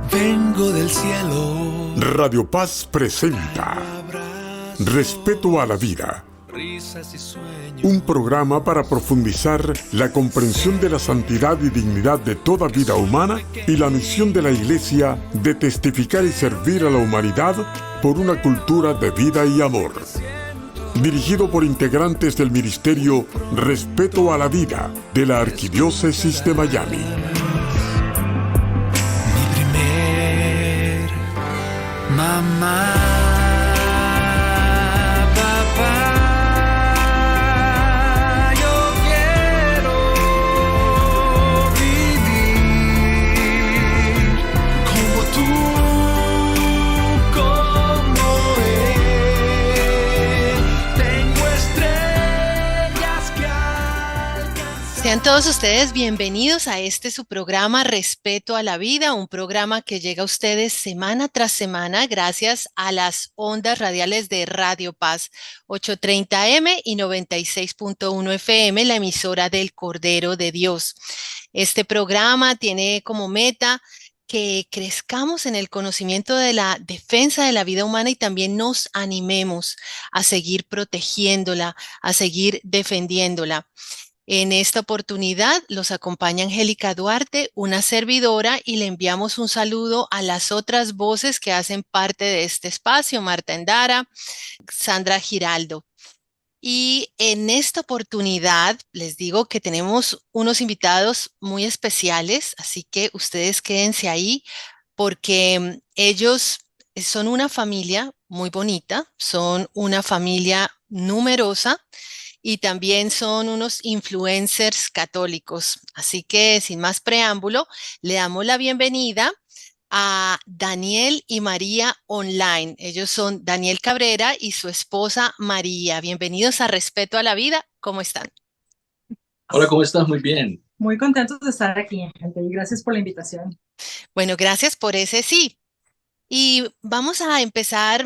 Vengo del cielo. Radio Paz presenta Respeto a la Vida, un programa para profundizar la comprensión de la santidad y dignidad de toda vida humana y la misión de la Iglesia de testificar y servir a la humanidad por una cultura de vida y amor. Dirigido por integrantes del Ministerio Respeto a la Vida de la Arquidiócesis de Miami. Mamá, papá, yo quiero vivir como tú, como él. Tengo estrellas que alcanzar. Sean todos ustedes bienvenidos a este su programa Respeto a la Vida, un programa que llega a ustedes semana tras semana gracias a las ondas radiales de Radio Paz 830M y 96.1 FM, la emisora del Cordero de Dios. Este programa tiene como meta que crezcamos en el conocimiento de la defensa de la vida humana y también nos animemos a seguir protegiéndola, a seguir defendiéndola. En esta oportunidad los acompaña Angélica Duarte, una servidora, y le enviamos un saludo a las otras voces que hacen parte de este espacio, Marta Endara, Sandra Giraldo. Y en esta oportunidad les digo que tenemos unos invitados muy especiales, así que ustedes quédense ahí porque ellos son una familia muy bonita, son una familia numerosa y también son unos influencers católicos. Así que sin más preámbulo, le damos la bienvenida a Daniel y María Online. Ellos son Daniel Cabrera y su esposa María. Bienvenidos a Respeto a la Vida. ¿Cómo están? Hola, ¿cómo estás? Muy bien. Muy contentos de estar aquí, gente, y gracias por la invitación. Bueno, gracias por ese sí. Y vamos a empezar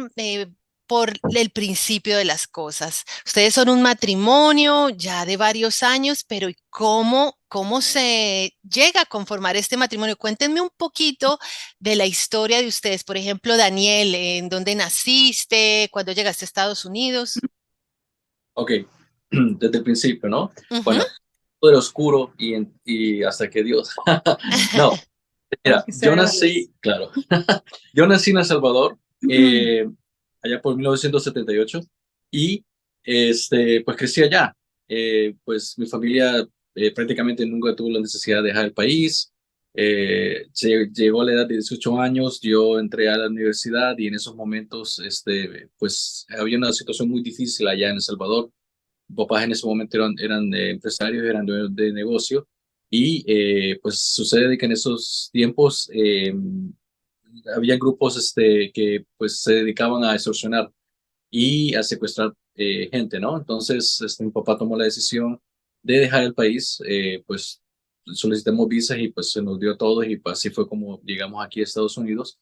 por el principio de las cosas. Ustedes son un matrimonio ya de varios años, pero ¿cómo se llega a conformar este matrimonio? Cuéntenme un poquito de la historia de ustedes. Por ejemplo, Daniel, ¿en dónde naciste? ¿Cuándo llegaste a Estados Unidos? Ok, desde el principio, ¿no? Ujú. Bueno, todo era oscuro y hasta que Dios. No, mira, yo nací, claro, yo nací en El Salvador, allá por 1978, y pues crecí allá. Pues mi familia prácticamente nunca tuvo la necesidad de dejar el país. Llegó a la edad de 18 años, yo entré a la universidad y en esos momentos, pues había una situación muy difícil allá en El Salvador. Mis papás en ese momento eran empresarios, eran dueños de negocio, y pues sucede que en esos tiempos había grupos que pues se dedicaban a extorsionar y a secuestrar gente, ¿no? Entonces mi papá tomó la decisión de dejar el país, pues solicitamos visas y pues se nos dio todo, y pues, así fue como llegamos aquí a Estados Unidos.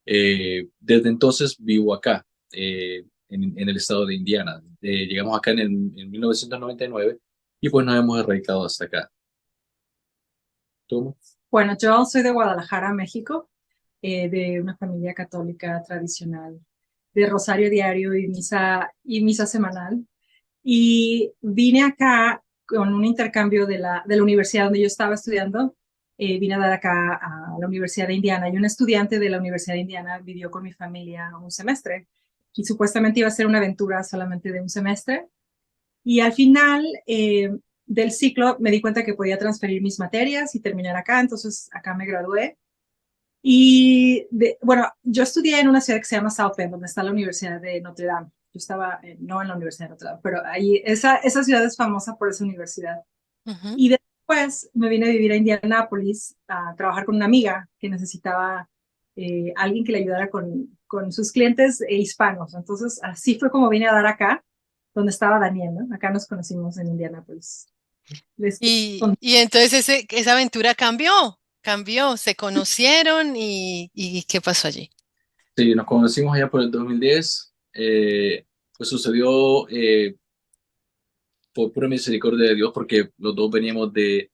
Desde entonces vivo acá, en el estado de Indiana. Llegamos acá en 1999 y pues nos hemos radicado hasta acá. ¿Tú? Bueno, yo soy de Guadalajara, México, de una familia católica tradicional, de rosario diario y misa semanal. Y vine acá con un intercambio de la universidad donde yo estaba estudiando. Vine a dar acá a la Universidad de Indiana, y un estudiante de la Universidad de Indiana vivió con mi familia un semestre y supuestamente iba a ser una aventura solamente de un semestre. Y al final del ciclo me di cuenta que podía transferir mis materias y terminar acá, entonces acá me gradué. Y bueno, yo estudié en una ciudad que se llama South Bend, donde está la Universidad de Notre Dame. Yo estaba no en la Universidad de Notre Dame, pero ahí esa ciudad es famosa por esa universidad. Ujú. Y después me vine a vivir a Indianápolis a trabajar con una amiga que necesitaba alguien que le ayudara con sus clientes hispanos. Entonces así fue como vine a dar acá, donde estaba Daniel, ¿no? Acá nos conocimos en Indianápolis. Y entonces esa aventura cambió, se conocieron y ¿qué pasó allí? Sí, nos conocimos allá por el 2010. Pues sucedió por pura misericordia de Dios, porque los dos veníamos de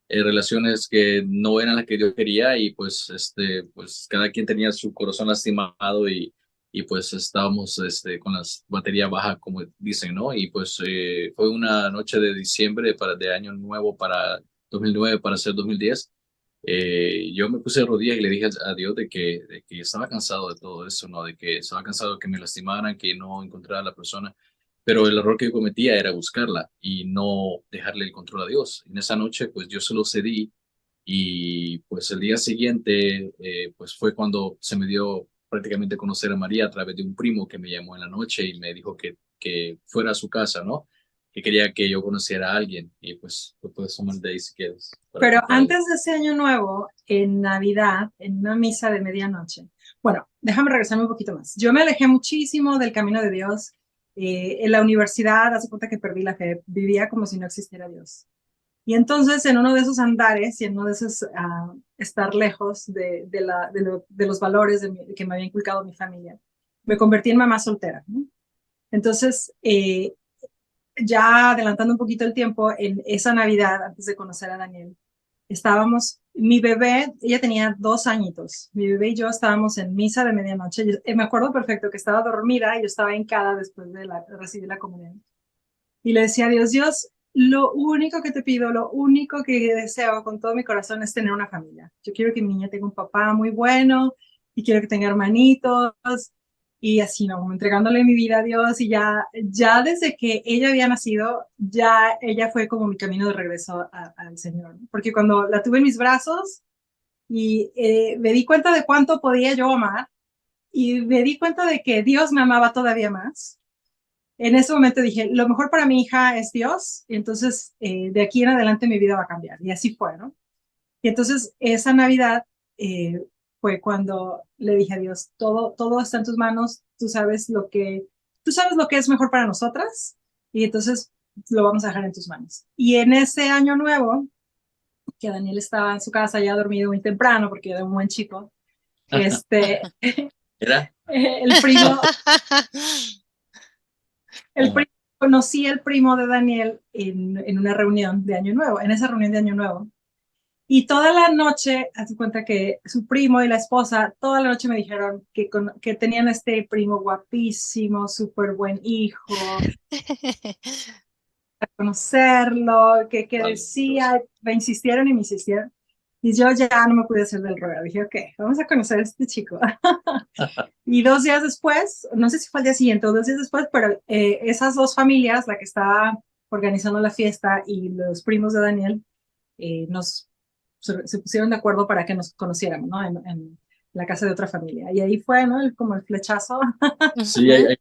relaciones que no eran las que Dios quería y pues, pues cada quien tenía su corazón lastimado y pues estábamos con las baterías bajas, como dicen, ¿no? Y pues fue una noche de diciembre de año nuevo para 2009 para ser 2010. Yo me puse de rodillas y le dije a Dios de que estaba cansado de todo eso, ¿no? De que estaba cansado de que me lastimaran, que no encontrara a la persona. Pero el error que yo cometía era buscarla y no dejarle el control a Dios. En esa noche, pues yo se lo cedí y pues el día siguiente, pues fue cuando se me dio prácticamente conocer a María a través de un primo que me llamó en la noche y me dijo que fuera a su casa, ¿no? Que quería que yo conociera a alguien y pues lo puedes tomar de ahí si quieres. Pero antes de ese año nuevo, en Navidad, en una misa de medianoche, bueno, déjame regresarme un poquito más. Yo me alejé muchísimo del camino de Dios. En la universidad, hace cuenta que perdí la fe, vivía como si no existiera Dios. Y entonces, en uno de esos andares y en uno de esos estar lejos de los valores que me había inculcado mi familia, me convertí en mamá soltera, ¿no? Entonces, ya adelantando un poquito el tiempo, en esa Navidad, antes de conocer a Daniel, mi bebé, ella tenía 2 añitos, mi bebé y yo estábamos en misa de medianoche. Me acuerdo perfecto que estaba dormida y yo estaba hincada después de recibir la comunión. Y le decía a Dios, Dios, lo único que te pido, lo único que deseo con todo mi corazón es tener una familia. Yo quiero que mi niña tenga un papá muy bueno y quiero que tenga hermanitos y así, ¿no? Como entregándole mi vida a Dios y ya desde que ella había nacido, ya ella fue como mi camino de regreso al Señor. Porque cuando la tuve en mis brazos y me di cuenta de cuánto podía yo amar y me di cuenta de que Dios me amaba todavía más. En ese momento dije, lo mejor para mi hija es Dios, y entonces de aquí en adelante mi vida va a cambiar. Y así fue, ¿no? Y entonces esa Navidad fue cuando le dije a Dios, todo está en tus manos, tú sabes lo que es mejor para nosotras, y entonces lo vamos a dejar en tus manos. Y en ese año nuevo, que Daniel estaba en su casa ya dormido muy temprano, porque era un buen chico, ¿Era? el primo, conocí al primo de Daniel en una reunión de Año Nuevo, en esa reunión de Año Nuevo. Y toda la noche, hace cuenta que su primo y la esposa, toda la noche me dijeron que tenían este primo guapísimo, súper buen hijo, a conocerlo, que decía, me insistieron y me insistieron. Y yo ya no me pude hacer del rollo. Dije, ok, vamos a conocer a este chico. Y 2 días después, no sé si fue al día siguiente o 2 días después, pero esas dos familias, la que estaba organizando la fiesta y los primos de Daniel, se pusieron de acuerdo para que nos conociéramos, ¿no? En la casa de otra familia. Y ahí fue, ¿no? Como el flechazo. Sí, hay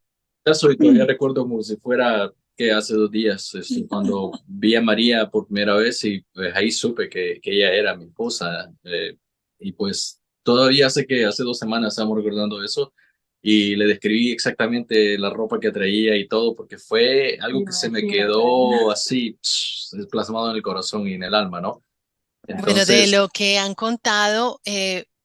caso y todavía recuerdo como si fuera que hace 2 días, cuando vi a María por primera vez y pues, ahí supe que ella era mi esposa. Y pues todavía hace 2 semanas estamos recordando eso y le describí exactamente la ropa que traía y todo, porque fue algo que se me quedó así plasmado en el corazón y en el alma, ¿no? Bueno, de Entonces, lo que han contado,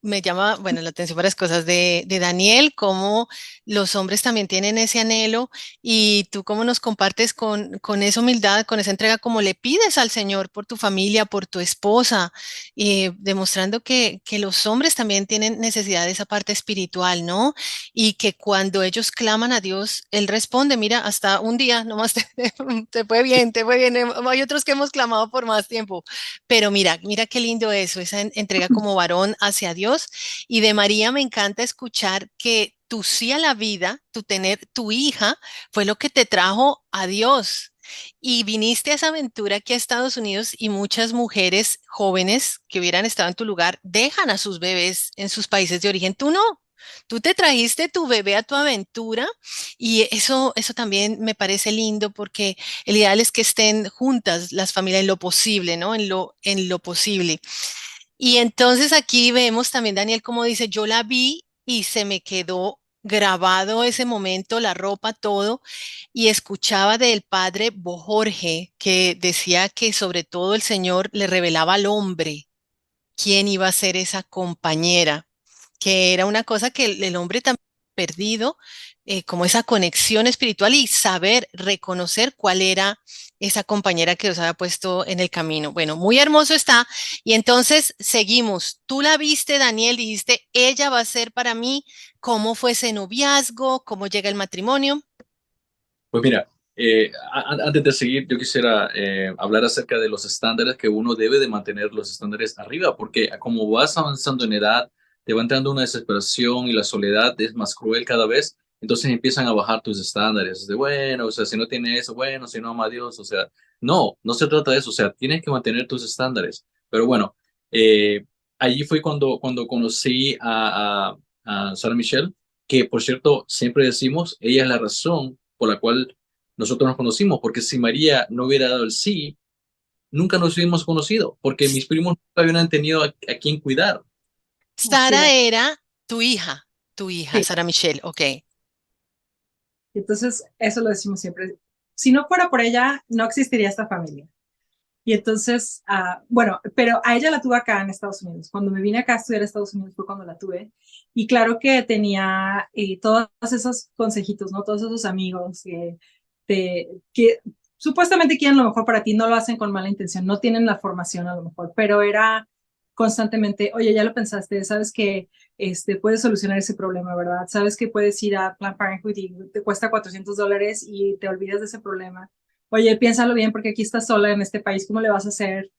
me llama, bueno, la atención varias cosas de Daniel, cómo los hombres también tienen ese anhelo y tú cómo nos compartes con esa humildad, con esa entrega, como le pides al Señor por tu familia, por tu esposa, demostrando que los hombres también tienen necesidad de esa parte espiritual, ¿no? Y que cuando ellos claman a Dios, Él responde, mira, hasta un día, nomás te fue bien, te fue bien. Hay otros que hemos clamado por más tiempo. Pero mira qué lindo eso, esa entrega como varón hacia Dios. Y de María me encanta escuchar que tu sí a la vida, tu tener tu hija, fue lo que te trajo a Dios. Y viniste a esa aventura aquí a Estados Unidos y muchas mujeres jóvenes que hubieran estado en tu lugar dejan a sus bebés en sus países de origen. Tú no. Tú te trajiste tu bebé a tu aventura y eso también me parece lindo porque el ideal es que estén juntas las familias en lo posible, ¿no? En lo posible. Y entonces aquí vemos también, Daniel, como dice, yo la vi y se me quedó grabado ese momento, la ropa, todo, y escuchaba del padre Bo Jorge que decía que sobre todo el Señor le revelaba al hombre quién iba a ser esa compañera, que era una cosa que el hombre también perdido, como esa conexión espiritual y saber reconocer cuál era esa compañera que os había puesto en el camino. Bueno, muy hermoso está. Y entonces seguimos. Tú la viste, Daniel, dijiste, ella va a ser para mí. ¿Cómo fue ese noviazgo? ¿Cómo llega el matrimonio? Pues mira, antes de seguir, yo quisiera hablar acerca de los estándares que uno debe de mantener los estándares arriba, porque como vas avanzando en edad, te va entrando una desesperación y la soledad es más cruel cada vez, entonces empiezan a bajar tus estándares. De bueno, o sea, si no tiene eso, bueno, si no ama a Dios, o sea, no se trata de eso, o sea, tienes que mantener tus estándares. Pero bueno, eh, allí fue cuando conocí a Sarah Michelle, que por cierto, siempre decimos, ella es la razón por la cual nosotros nos conocimos, porque si María no hubiera dado el sí, nunca nos hubiéramos conocido, porque mis primos nunca hubieran tenido a quien cuidar. Así Sara es. era tu hija, Sí. Sara Michelle, ok. Entonces, eso lo decimos siempre. Si no fuera por ella, no existiría esta familia. Y entonces, bueno, pero a ella la tuve acá en Estados Unidos. Cuando me vine acá a estudiar a Estados Unidos fue cuando la tuve. Y claro que tenía todos esos consejitos, ¿no? Todos esos amigos que supuestamente quieren lo mejor para ti, no lo hacen con mala intención, no tienen la formación a lo mejor, pero era constantemente, oye, ya lo pensaste, sabes que puedes solucionar ese problema, ¿verdad? Sabes que puedes ir a Planned Parenthood y te cuesta $400 y te olvidas de ese problema. Oye, piénsalo bien porque aquí estás sola en este país, ¿cómo le vas a hacer?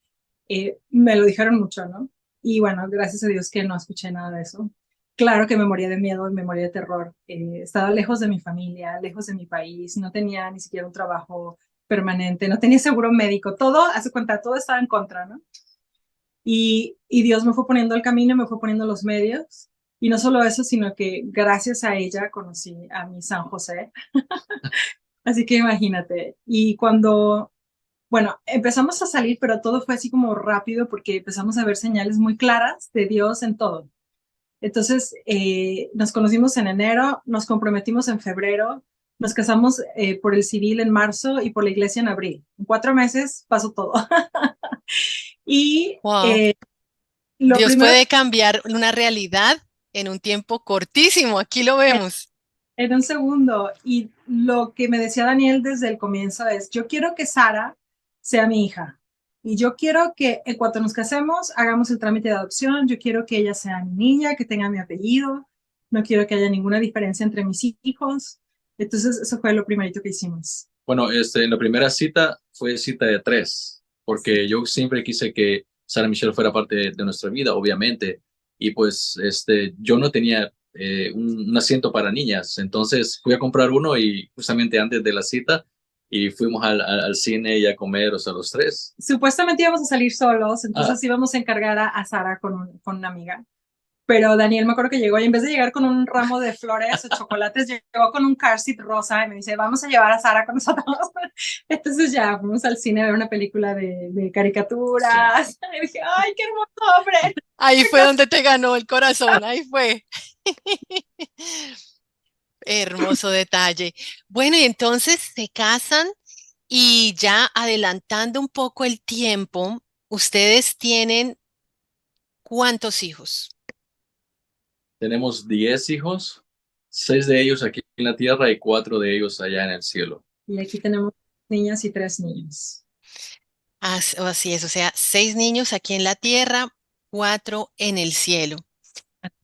Me lo dijeron mucho, ¿no? Y bueno, gracias a Dios que no escuché nada de eso. Claro que me moría de miedo, me moría de terror. Estaba lejos de mi familia, lejos de mi país, no tenía ni siquiera un trabajo permanente, no tenía seguro médico, todo, hace cuenta, todo estaba en contra, ¿no? Y Dios me fue poniendo el camino, me fue poniendo los medios. Y no solo eso, sino que gracias a ella conocí a mi San José. Así que imagínate. Y cuando, bueno, empezamos a salir, pero todo fue así como rápido porque empezamos a ver señales muy claras de Dios en todo. Entonces, nos conocimos en enero, nos comprometimos en febrero, nos casamos por el civil en marzo y por la iglesia en abril. En 4 meses pasó todo. Y Wow. lo Dios primero, puede cambiar una realidad en un tiempo cortísimo. Aquí lo vemos. en un segundo, y lo que me decía Daniel desde el comienzo es, yo quiero que Sara sea mi hija. Y yo quiero que en cuanto nos casemos, hagamos el trámite de adopción. Yo quiero que ella sea mi niña, que tenga mi apellido. No quiero que haya ninguna diferencia entre mis hijos. Entonces, eso fue lo primerito que hicimos. Bueno, la primera cita fue cita de tres, porque yo siempre quise que Sarah Michelle fuera parte de nuestra vida, obviamente, y pues yo no tenía un asiento para niñas, entonces fui a comprar uno y justamente antes de la cita y fuimos al cine y a comer, o sea, los tres. Supuestamente íbamos a salir solos, Ah, entonces íbamos a encargar a Sara con una amiga. Pero Daniel me acuerdo que llegó y en vez de llegar con un ramo de flores o chocolates, llegó con un car seat rosa y me dice, vamos a llevar a Sara con nosotros. Entonces ya fuimos al cine a ver una película de sí. caricaturas. Y dije, ay, qué hermoso hombre. Ahí fue donde te ganó el corazón, ahí fue. Hermoso detalle. Bueno, y entonces se casan y ya adelantando un poco el tiempo, ustedes tienen ¿cuántos hijos? Tenemos 10 hijos, 6 de ellos aquí en la tierra y 4 de ellos allá en el cielo. Y aquí tenemos niñas y 3 niños. Así es, o sea, 6 niños aquí en la tierra, 4 en el cielo.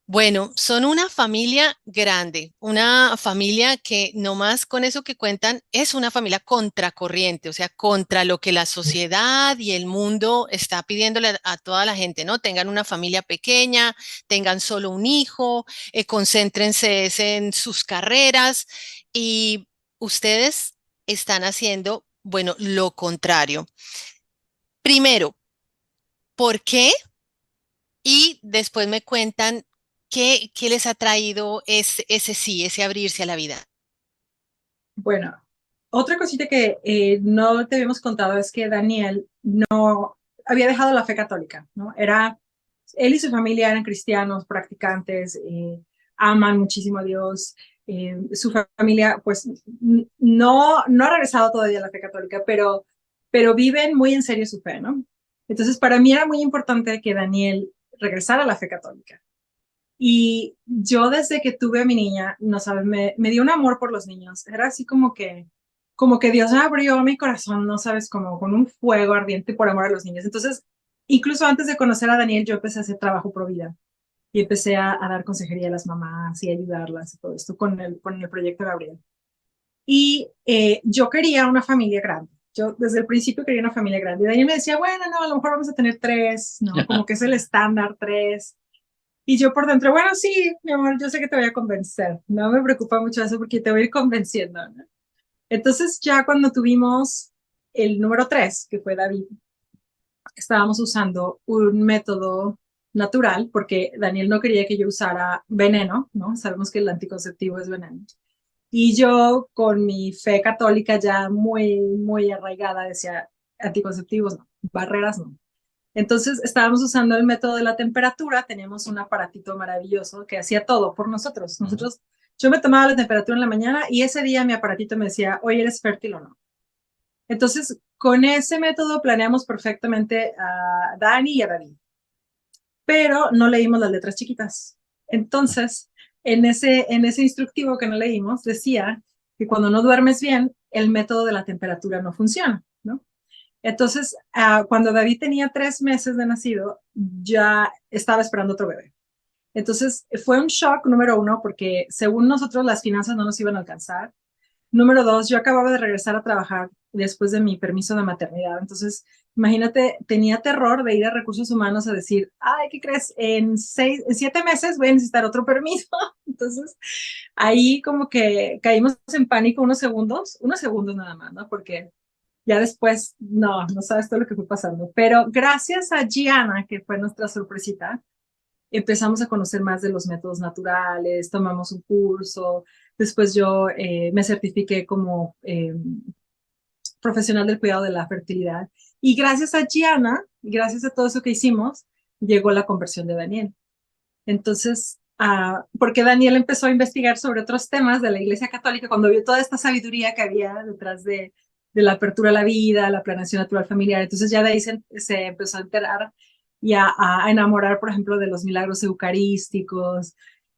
Bueno, son una familia grande, una familia que nomás con eso que cuentan es una familia contracorriente, o sea, contra lo que la sociedad y el mundo está pidiéndole a toda la gente, ¿no? Tengan una familia pequeña, tengan solo un hijo, concéntrense en sus carreras y ustedes están haciendo, bueno, lo contrario. Primero, ¿por qué? Y después me cuentan qué les ha traído ese sí, ese abrirse a la vida. Bueno, otra cosita que no te habíamos contado es que Daniel no había dejado la fe católica, ¿no? Él y su familia eran cristianos, practicantes, aman muchísimo a Dios. Su familia, pues, no ha regresado todavía a la fe católica, pero viven muy en serio su fe, ¿no? Entonces, para mí era muy importante que Daniel regresara a la fe católica. Y yo desde que tuve a mi niña, no sabes, me dio un amor por los niños. Era así como que Dios me abrió mi corazón, no sabes, como con un fuego ardiente por amor a los niños. Entonces, incluso antes de conocer a Daniel, yo empecé a hacer trabajo pro vida y empecé a dar consejería a las mamás y ayudarlas y todo esto con el proyecto Gabriel. Y yo quería una familia grande. Yo desde el principio quería una familia grande. Y Daniel me decía, bueno, no, a lo mejor vamos a tener tres, ¿no? Como que es el estándar, tres. Y yo por dentro, bueno, sí, mi amor, yo sé que te voy a convencer. No me preocupa mucho eso porque te voy a ir convenciendo, ¿no? Entonces ya cuando tuvimos el número tres, que fue David, estábamos usando un método natural porque Daniel no quería que yo usara veneno, ¿no? Sabemos que el anticonceptivo es veneno. Y yo con mi fe católica ya muy arraigada decía, anticonceptivos no, barreras no. Entonces estábamos usando el método de la temperatura, teníamos un aparatito maravilloso que hacía todo por nosotros. Yo me tomaba la temperatura en la mañana y ese día mi aparatito me decía, oye, ¿eres fértil o no? Entonces, con ese método planeamos perfectamente a Dani y a David, pero no leímos las letras chiquitas. Entonces, en ese instructivo que no leímos, decía que cuando no duermes bien, el método de la temperatura no funciona, ¿no? Entonces, cuando David tenía 3 meses de nacido, ya estaba esperando otro bebé. Entonces, fue un shock número uno, porque según nosotros las finanzas no nos iban a alcanzar. Número dos, yo acababa de regresar a trabajar después de mi permiso de maternidad. Entonces, imagínate, tenía terror de ir a recursos humanos a decir, ay, ¿qué crees? En 7 meses voy a necesitar otro permiso. Entonces, ahí como que caímos en pánico unos segundos nada más, ¿no? Porque ya después, no sabes todo lo que fue pasando. Pero gracias a Gianna, que fue nuestra sorpresita, empezamos a conocer más de los métodos naturales, tomamos un curso, después yo me certifiqué como profesional del cuidado de la fertilidad. Y gracias a Gianna, gracias a todo eso que hicimos, llegó la conversión de Daniel. Entonces, porque Daniel empezó a investigar sobre otros temas de la Iglesia Católica cuando vio toda esta sabiduría que había detrás de la apertura a la vida, la planeación natural familiar. Entonces ya de ahí se empezó a enterar y a enamorar, por ejemplo, de los milagros eucarísticos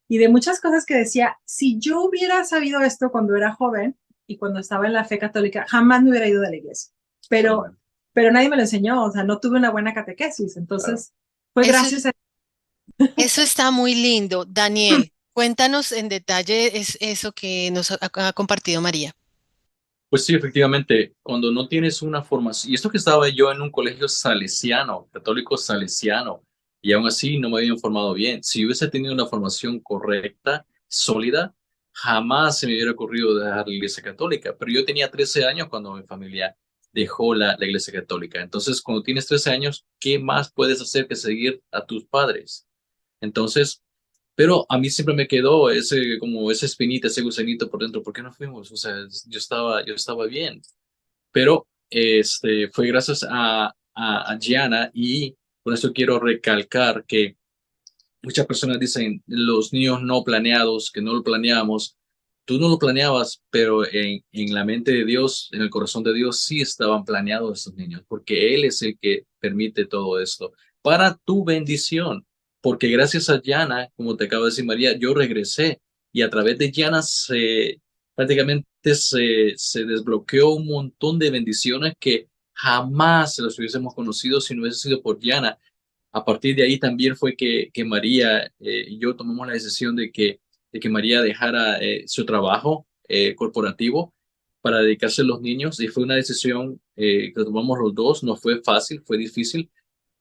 y de muchas cosas que decía, si yo hubiera sabido esto cuando era joven y cuando estaba en la fe católica, jamás me hubiera ido de la iglesia. Pero nadie me lo enseñó, o sea, no tuve una buena catequesis. Entonces, fue Eso, gracias a... eso está muy lindo. Daniel, cuéntanos en detalle eso que nos ha compartido María. Pues sí, efectivamente, cuando no tienes una formación, y esto que estaba yo en un colegio salesiano, católico salesiano, y aún así no me había informado bien. Si hubiese tenido una formación correcta, sólida, jamás se me hubiera ocurrido dejar la iglesia católica. Pero yo tenía 13 años cuando mi familia dejó la iglesia católica. Entonces, cuando tienes 13 años, ¿qué más puedes hacer que seguir a tus padres? Entonces, pero a mí siempre me quedó ese, como esa espinita, ese gusanito por dentro. ¿Por qué no fuimos? O sea, yo estaba bien. Pero fue gracias a Gianna, y por eso quiero recalcar que muchas personas dicen los niños no planeados, que no lo planeamos. Tú no lo planeabas, pero en la mente de Dios, en el corazón de Dios, sí estaban planeados esos niños, porque Él es el que permite todo esto para tu bendición. Porque gracias a Yana, como te acabo de decir María, yo regresé, y a través de Yana prácticamente se desbloqueó un montón de bendiciones que jamás se las hubiésemos conocido si no hubiese sido por Yana. A partir de ahí también fue que María y yo tomamos la decisión de que María dejara su trabajo corporativo para dedicarse a los niños, y fue una decisión que tomamos los dos. No fue fácil, fue difícil,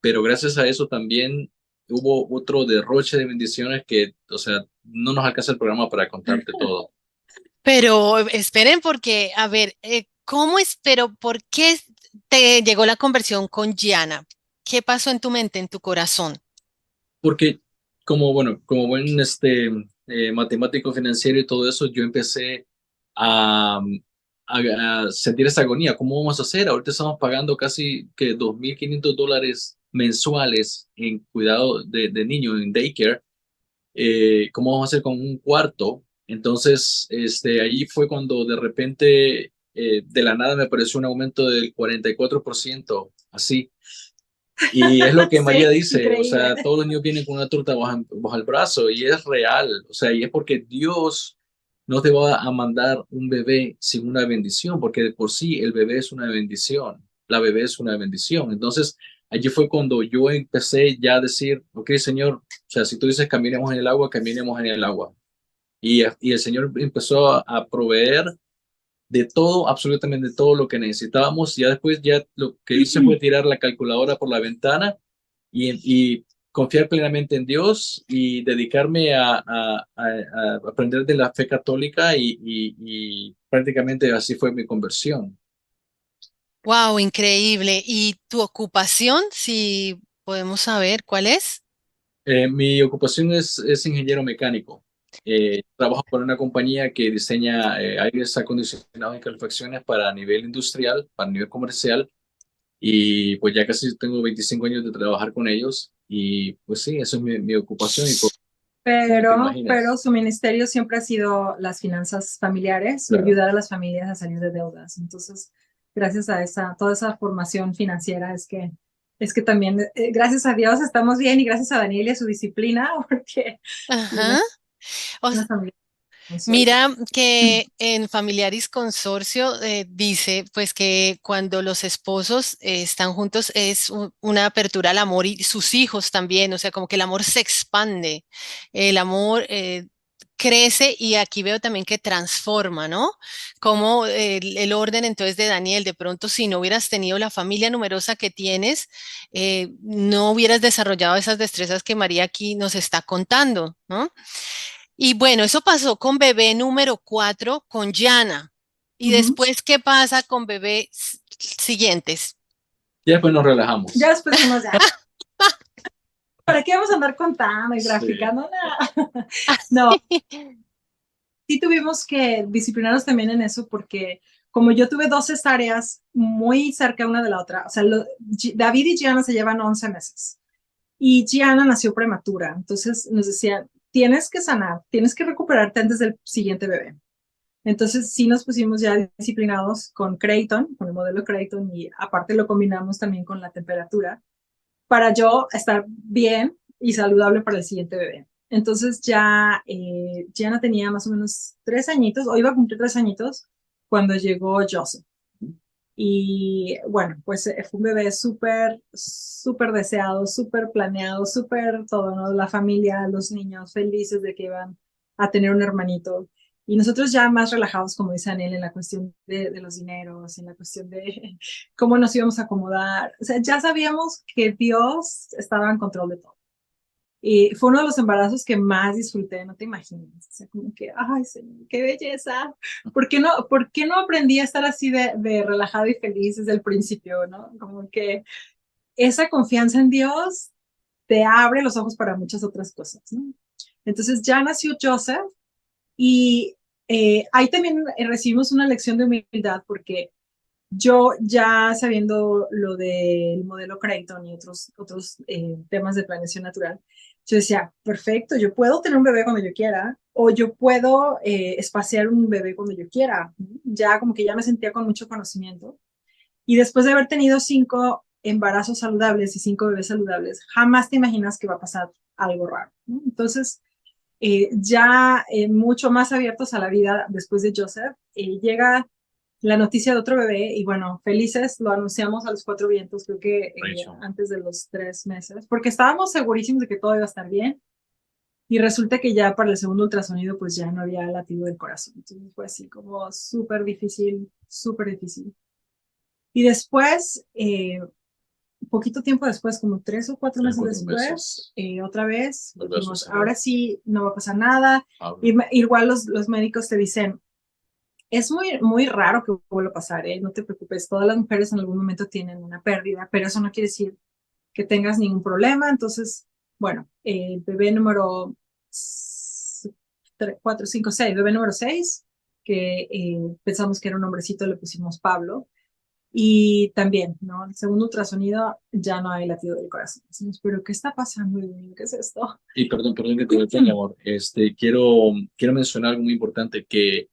pero gracias a eso también hubo otro derroche de bendiciones que, o sea, no nos alcanza el programa para contarte todo. Pero esperen porque, a ver, pero por qué te llegó la conversión con Gianna? ¿Qué pasó en tu mente, en tu corazón? Porque como buen matemático financiero y todo eso, yo empecé a, a sentir esa agonía. ¿Cómo vamos a hacer? Ahorita estamos pagando casi que $2,500 mensuales en cuidado de niños, en daycare. ¿Cómo vamos a hacer con un cuarto? Entonces, ahí fue cuando de repente, de la nada me apareció un aumento del 44%, así. Y es lo que María Sí, dice, o sea, increíble. todos los niños vienen con una torta bajo el brazo y es real, o sea, y es porque Dios no te va a mandar un bebé sin una bendición, porque de por sí el bebé es una bendición, la bebé es una bendición. Entonces, allí fue cuando yo empecé ya a decir, ok, Señor, o sea, si tú dices caminemos en el agua, caminemos en el agua. Y el Señor empezó a proveer de todo, absolutamente todo lo que necesitábamos. Ya después, ya lo que hice fue tirar la calculadora por la ventana y confiar plenamente en Dios y dedicarme a aprender de la fe católica y prácticamente así fue mi conversión. Wow, increíble. ¿Y tu ocupación, si podemos saber cuál es? Mi ocupación es ingeniero mecánico. Trabajo para una compañía que diseña aires acondicionados y calefacciones para nivel industrial, para nivel comercial. Y pues ya casi tengo 25 años de trabajar con ellos y pues sí, eso es mi ocupación y como te Pero imaginas. su ministerio siempre ha sido las finanzas familiares y Claro. ayudar a las familias a salir de deudas. Entonces, gracias a toda esa formación financiera es que también, gracias a Dios estamos bien y gracias a Daniel y a su disciplina, porque Ajá. O una familia muy sólida. Mira que en Familiaris Consorcio dice pues que cuando los esposos están juntos es una apertura al amor y sus hijos también, o sea, como que el amor se expande, el amor crece y aquí veo también que transforma, ¿no? Como el orden entonces de Daniel, de pronto si no hubieras tenido la familia numerosa que tienes, no hubieras desarrollado esas destrezas que María aquí nos está contando, ¿no? Y bueno, eso pasó con bebé número 4 con Yana. Y Ujú. después, ¿qué pasa con bebés siguientes? Y después nos Ya relajamos. después dijimos, ya, ¿para qué vamos a andar contando y Sí. graficando? No, sí tuvimos que disciplinarnos también en eso porque como yo tuve dos cesáreas muy cerca una de la otra, o sea, David y Gianna se llevan 11 meses y Gianna nació prematura, entonces nos decían, tienes que sanar, tienes que recuperarte antes del siguiente bebé. Entonces sí nos pusimos ya disciplinados con Creighton, con el modelo Creighton y aparte lo combinamos también con la temperatura para yo estar bien y saludable para el siguiente bebé. Entonces ya no tenía más o menos 3 añitos, o iba a cumplir 3 añitos, cuando llegó Joseph. Y bueno, pues fue un bebé súper, súper deseado, súper planeado, súper todo, ¿no? La familia, los niños felices de que iban a tener un hermanito. Y nosotros ya más relajados, como dice Anel, en la cuestión de los dineros, en la cuestión de cómo nos íbamos a acomodar. O sea, ya sabíamos que Dios estaba en control de todo. Y fue uno de los embarazos que más disfruté, no te imaginas. O sea, como que, ay, Señor, qué belleza. Por qué no aprendí a estar así de relajado y feliz desde el principio, ¿no? Como que esa confianza en Dios te abre los ojos para muchas otras cosas, ¿no? Entonces ya nació Joseph y ahí también recibimos una lección de humildad porque yo ya sabiendo lo del modelo Creighton y otros temas de planeación natural, yo decía, perfecto, yo puedo tener un bebé cuando yo quiera o yo puedo espaciar un bebé cuando yo quiera. Ya como que ya me sentía con mucho conocimiento. Y después de haber tenido 5 embarazos saludables y 5 bebés saludables, jamás te imaginas que va a pasar algo raro, ¿no? Entonces, ya mucho más abiertos a la vida después de Joseph, llega la noticia de otro bebé y bueno, felices lo anunciamos a los 4 vientos, creo que Rachel. antes de los 3 meses, porque estábamos segurísimos de que todo iba a estar bien y resulta que ya para el segundo ultrasonido pues ya no había latido del corazón, entonces fue así como súper difícil, súper difícil. Y después, poquito tiempo después, como 3 o 4 meses 3 o 4 meses. después, otra vez Volver a dijimos, suceder. ahora sí no va a pasar nada. Habla. Igual los médicos te dicen, es muy, muy raro que vuelva a pasar, ¿eh? No te preocupes, todas las mujeres en algún momento tienen una pérdida, pero eso no quiere decir que tengas ningún problema. Entonces, bueno, el bebé número 4, 5, 6, bebé número 6, que pensamos que era un hombrecito, le pusimos Pablo. Y también, ¿no? El segundo ultrasonido ya no hay latido del corazón. Decimos, pero ¿qué está pasando? ¿Qué es esto? Y perdón que te detenga, amor. Quiero mencionar algo muy importante que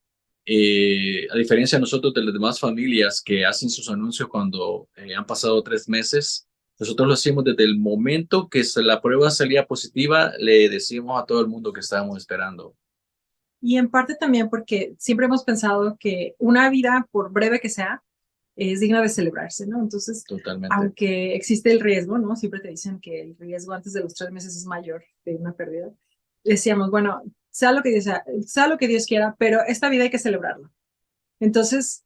a diferencia de nosotros de las demás familias que hacen sus anuncios cuando han pasado 3 meses, Nosotros lo hacíamos desde el momento que la prueba salía positiva, le decimos a todo el mundo que estábamos esperando. Y en parte también porque siempre hemos pensado que una vida, por breve que sea, es digna de celebrarse, ¿no? Entonces, Totalmente. aunque existe el riesgo, ¿no? Siempre te dicen que el riesgo antes de los 3 meses es mayor de una pérdida. Decíamos, bueno, sea lo que sea lo que Dios quiera, pero esta vida hay que celebrarla. Entonces,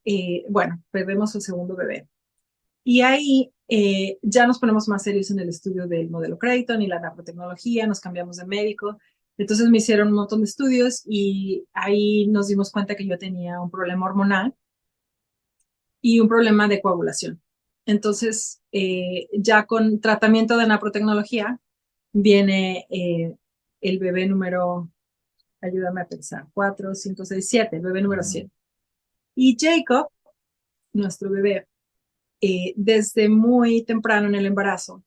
bueno, perdemos el segundo bebé. Y ahí ya nos ponemos más serios en el estudio del modelo Creighton y la nanotecnología, nos cambiamos de médico. Entonces me hicieron un montón de estudios y ahí nos dimos cuenta que yo tenía un problema hormonal y un problema de coagulación. Entonces, ya con tratamiento de naprotecnología, viene el bebé número, ayúdame a pensar, 4, 5, 6, 7, el bebé número 7. Y Jacob, nuestro bebé, desde muy temprano en el embarazo,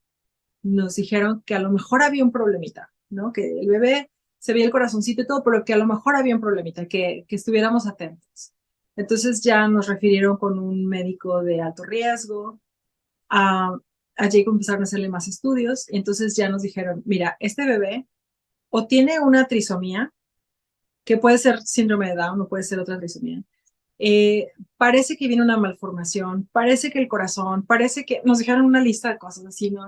nos dijeron que a lo mejor había un problemita, ¿no? Que el bebé se veía el corazoncito y todo, pero que a lo mejor había un problemita, que estuviéramos atentos. Entonces ya nos refirieron con un médico de alto riesgo. A Jacob empezaron a hacerle más estudios y entonces ya nos dijeron, mira, este bebé o tiene una trisomía, que puede ser síndrome de Down o puede ser otra trisomía. Parece que viene una malformación, parece que el corazón, parece que nos dijeron una lista de cosas así, ¿no?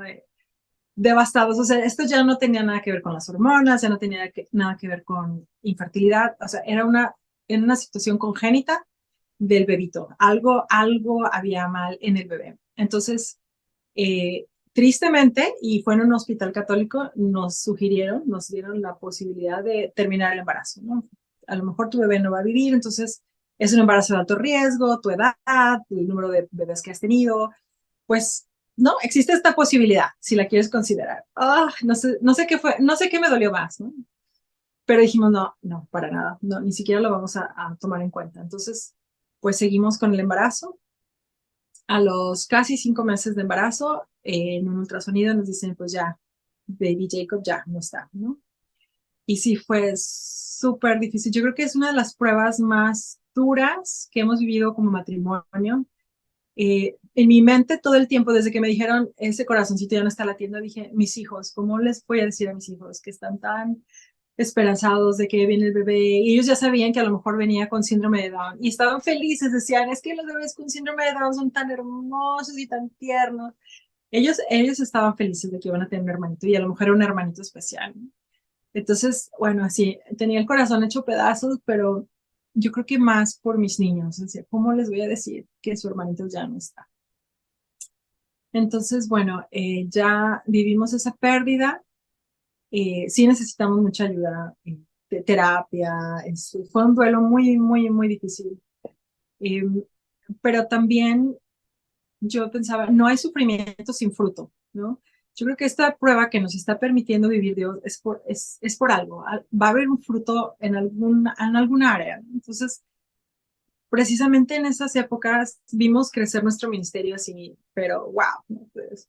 Devastados. O sea, esto ya no tenía nada que ver con las hormonas, ya no tenía nada que ver con infertilidad. O sea, era en una situación congénita del bebito. Algo había mal en el bebé. Entonces, tristemente, y fue en un hospital católico, nos dieron la posibilidad de terminar el embarazo, ¿no? A lo mejor tu bebé no va a vivir, entonces es un embarazo de alto riesgo, tu edad, el número de bebés que has tenido, pues no, existe esta posibilidad, si la quieres considerar. No sé qué fue, no sé qué me dolió más, ¿no? Pero dijimos, no, para nada, no, ni siquiera lo vamos a tomar en cuenta. Entonces, pues seguimos con el embarazo. A los casi 5 meses de embarazo, en un ultrasonido nos dicen, pues ya, baby Jacob ya no está, ¿no? Y sí, fue súper difícil. Yo creo que es una de las pruebas más duras que hemos vivido como matrimonio. En mi mente todo el tiempo, desde que me dijeron, ese corazoncito ya no está latiendo, dije, mis hijos, ¿cómo les voy a decir a mis hijos que están tan esperanzados de que viene el bebé? Y ellos ya sabían que a lo mejor venía con síndrome de Down y estaban felices, decían, es que los bebés con síndrome de Down son tan hermosos y tan tiernos. Ellos estaban felices de que iban a tener un hermanito y a lo mejor era un hermanito especial, ¿no? Entonces, bueno, así, tenía el corazón hecho pedazos, pero yo creo que más por mis niños. O sea, ¿cómo les voy a decir que su hermanito ya no está? Entonces, bueno, ya vivimos esa pérdida. Sí necesitamos mucha ayuda, de terapia. Fue un duelo muy, muy, muy difícil. Eh, pero también yo pensaba, no hay sufrimiento sin fruto, ¿no? Yo creo que esta prueba que nos está permitiendo vivir Dios es por algo. Va a haber un fruto en alguna área, ¿no? Entonces, precisamente en esas épocas vimos crecer nuestro ministerio así, pero wow, ¿no? Pues,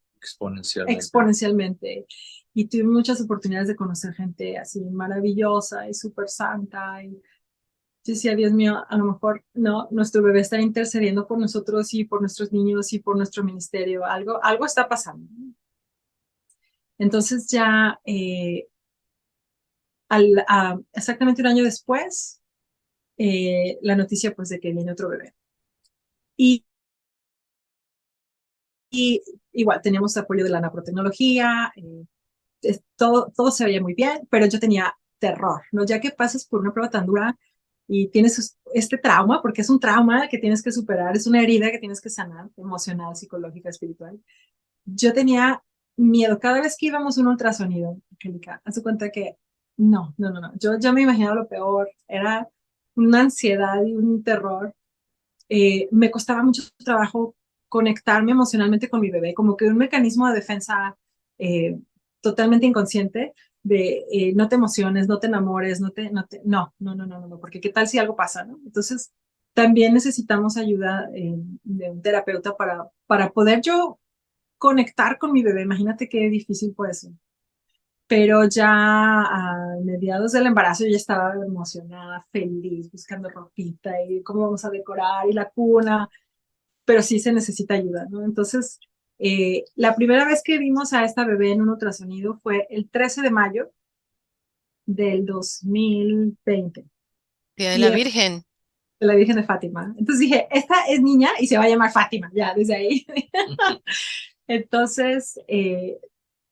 exponencialmente. Y tuve muchas oportunidades de conocer gente así maravillosa y súper santa. Y yo decía, Dios mío, a lo mejor no, nuestro bebé está intercediendo por nosotros y por nuestros niños y por nuestro ministerio. Algo está pasando. Entonces ya exactamente un año después, la noticia pues de que viene otro bebé. Y igual teníamos apoyo de la naprotecnología, todo se veía muy bien, pero yo tenía terror, ¿no? Ya que pasas por una prueba tan dura y tienes este trauma, porque es un trauma que tienes que superar, es una herida que tienes que sanar, emocional, psicológica, espiritual. Yo tenía miedo cada vez que íbamos a un ultrasonido, Angélica, haz de cuenta que no. Yo me imaginaba lo peor, era una ansiedad y un terror. Me costaba mucho trabajo conectarme emocionalmente con mi bebé, como que un mecanismo de defensa totalmente inconsciente de no te emociones, no te enamores, no, porque qué tal si algo pasa, ¿no? Entonces, también necesitamos ayuda de un terapeuta para poder yo conectar con mi bebé. Imagínate qué difícil fue eso. Pero ya a mediados del embarazo yo ya estaba emocionada, feliz, buscando ropita y cómo vamos a decorar y la cuna, pero sí se necesita ayuda, ¿no? Entonces, La primera vez que vimos a esta bebé en un ultrasonido fue el 13 de mayo del 2020. Día de Y la era Virgen. de la Virgen de Fátima. Entonces dije, esta es niña y se va a llamar Fátima, ya, desde ahí. Entonces,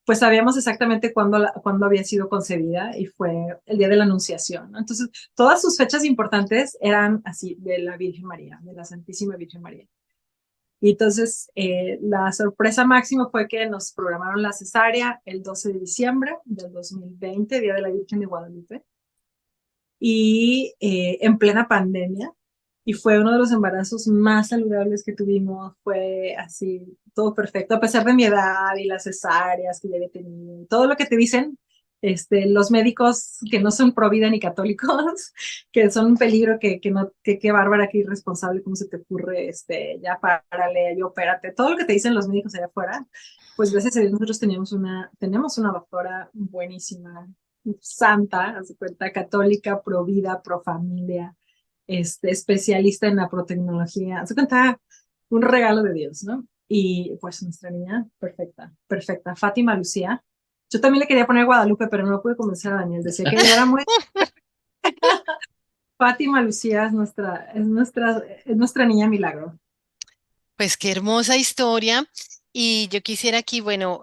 pues sabíamos exactamente cuándo había sido concebida y fue el día de la Anunciación, ¿no? Entonces, todas sus fechas importantes eran así, de la Virgen María, de la Santísima Virgen María. Y entonces, la sorpresa máxima fue que nos programaron la cesárea el 12 de diciembre del 2020, Día de la Virgen de Guadalupe, y en plena pandemia. Y fue uno de los embarazos más saludables que tuvimos, fue así, todo perfecto, a pesar de mi edad y las cesáreas que ya había tenido, todo lo que te dicen los médicos que no son pro vida ni católicos, que son un peligro, que no, que qué bárbara, qué irresponsable, cómo se te ocurre, ya párale, yo opérate, todo lo que te dicen los médicos allá afuera, pues gracias a Dios nosotros tenemos una doctora buenísima, santa, haz de cuenta, católica, pro vida, pro familia, especialista en naprotecnología. Se cuenta un regalo de Dios, ¿no? Y pues nuestra niña, perfecta, perfecta. Fátima Lucía. Yo también le quería poner Guadalupe, pero no pude convencer a Daniel. Decía que era muy... Fátima Lucía es nuestra niña milagro. Pues qué hermosa historia. Y yo quisiera aquí, bueno,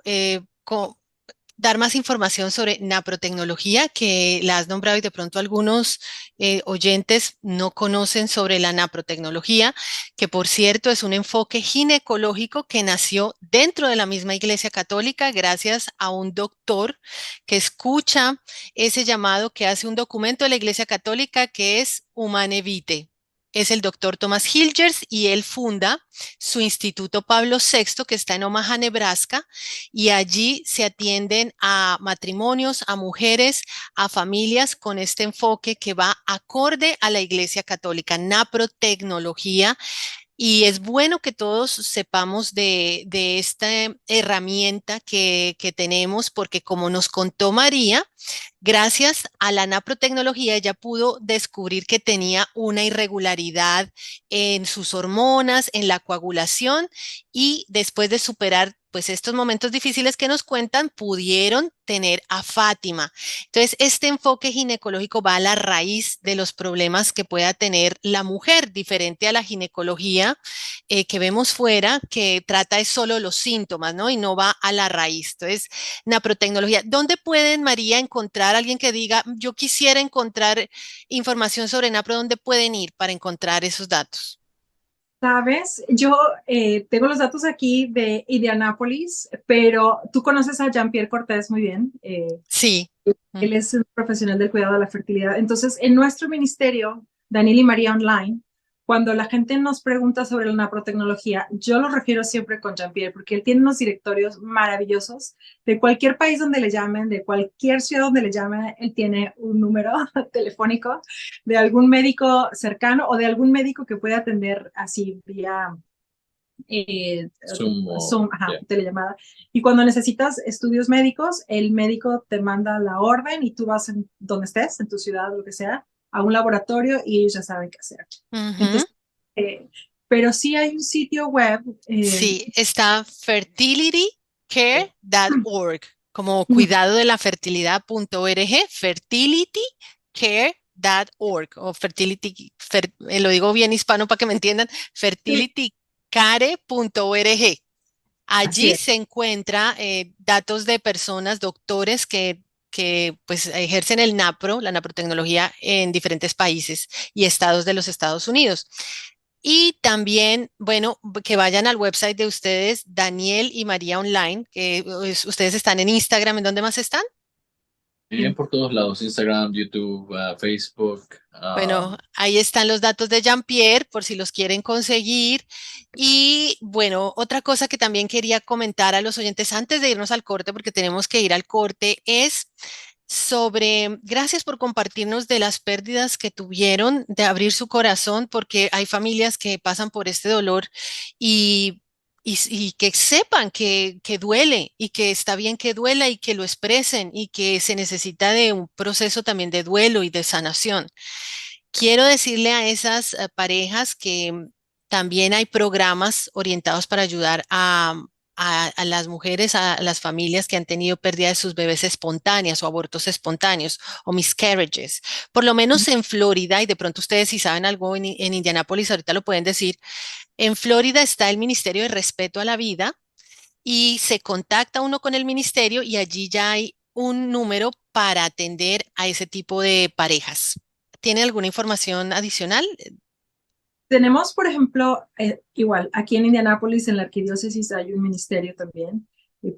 dar más información sobre naprotecnología, que la has nombrado y de pronto algunos oyentes no conocen sobre la naprotecnología, que por cierto es un enfoque ginecológico que nació dentro de la misma Iglesia Católica gracias a un doctor que escucha ese llamado que hace un documento de la Iglesia Católica que es Humane Vitae. Es el doctor Thomas Hilgers y él funda su Instituto Pablo VI, que está en Omaha, Nebraska, y allí se atienden a matrimonios, a mujeres, a familias con este enfoque que va acorde a la Iglesia Católica, naprotecnología. Y es bueno que todos sepamos de esta herramienta que tenemos, porque como nos contó María, gracias a la naprotecnología, ella pudo descubrir que tenía una irregularidad en sus hormonas, en la coagulación, y después de superar pues estos momentos difíciles que nos cuentan, pudieron tener a Fátima. Entonces, este enfoque ginecológico va a la raíz de los problemas que pueda tener la mujer, diferente a la ginecología que vemos fuera, que trata es solo los síntomas, ¿no? Y no va a la raíz. Entonces, naprotecnología. ¿Dónde pueden, María, encontrar a alguien que diga, yo quisiera encontrar información sobre napro? ¿Dónde pueden ir para encontrar esos datos? Sabes, yo tengo los datos aquí de Indianápolis, pero tú conoces a Jean-Pierre Cortés muy bien. Sí. Él es un profesional del cuidado de la fertilidad. Entonces, en nuestro ministerio, Daniel y María Online, cuando la gente nos pregunta sobre la naprotecnología, yo lo refiero siempre con Jean-Pierre, porque él tiene unos directorios maravillosos de cualquier país donde le llamen, de cualquier ciudad donde le llamen, él tiene un número telefónico de algún médico cercano o de algún médico que pueda atender así vía Zoom, ajá, yeah. telellamada. Y cuando necesitas estudios médicos, el médico te manda la orden y tú vas donde estés, en tu ciudad o lo que sea, a un laboratorio y ellos ya saben qué hacer. Entonces, pero sí hay un sitio web. Sí, está fertilitycare.org, como cuidado de la fertilidad.org, fertilitycare.org, o lo digo bien hispano para que me entiendan, fertilitycare.org. Allí se encuentra datos de personas, doctores que pues ejercen el NAPRO, la naprotecnología en diferentes países y estados de los Estados Unidos. Y también, bueno, que vayan al website de ustedes, Daniel y María Online, que ustedes están en Instagram. ¿En dónde más están? Por todos lados, Instagram, YouTube, Facebook. Bueno, ahí están los datos de Jean-Pierre por si los quieren conseguir. Y bueno, otra cosa que también quería comentar a los oyentes antes de irnos al corte, porque tenemos que ir al corte, es gracias por compartirnos de las pérdidas que tuvieron, de abrir su corazón, porque hay familias que pasan por este dolor y, y que sepan que duele y que está bien que duela y que lo expresen y que se necesita de un proceso también de duelo y de sanación. Quiero decirle a esas parejas que también hay programas orientados para ayudar a las mujeres, a las familias que han tenido pérdida de sus bebés espontáneas o abortos espontáneos o miscarriages. Por lo menos en Florida, y de pronto ustedes si saben algo en Indianápolis, ahorita lo pueden decir, en Florida está el Ministerio de Respeto a la Vida y se contacta uno con el ministerio y allí ya hay un número para atender a ese tipo de parejas. ¿Tiene alguna información adicional? Tenemos, por ejemplo, igual, aquí en Indianápolis, en la arquidiócesis, hay un ministerio también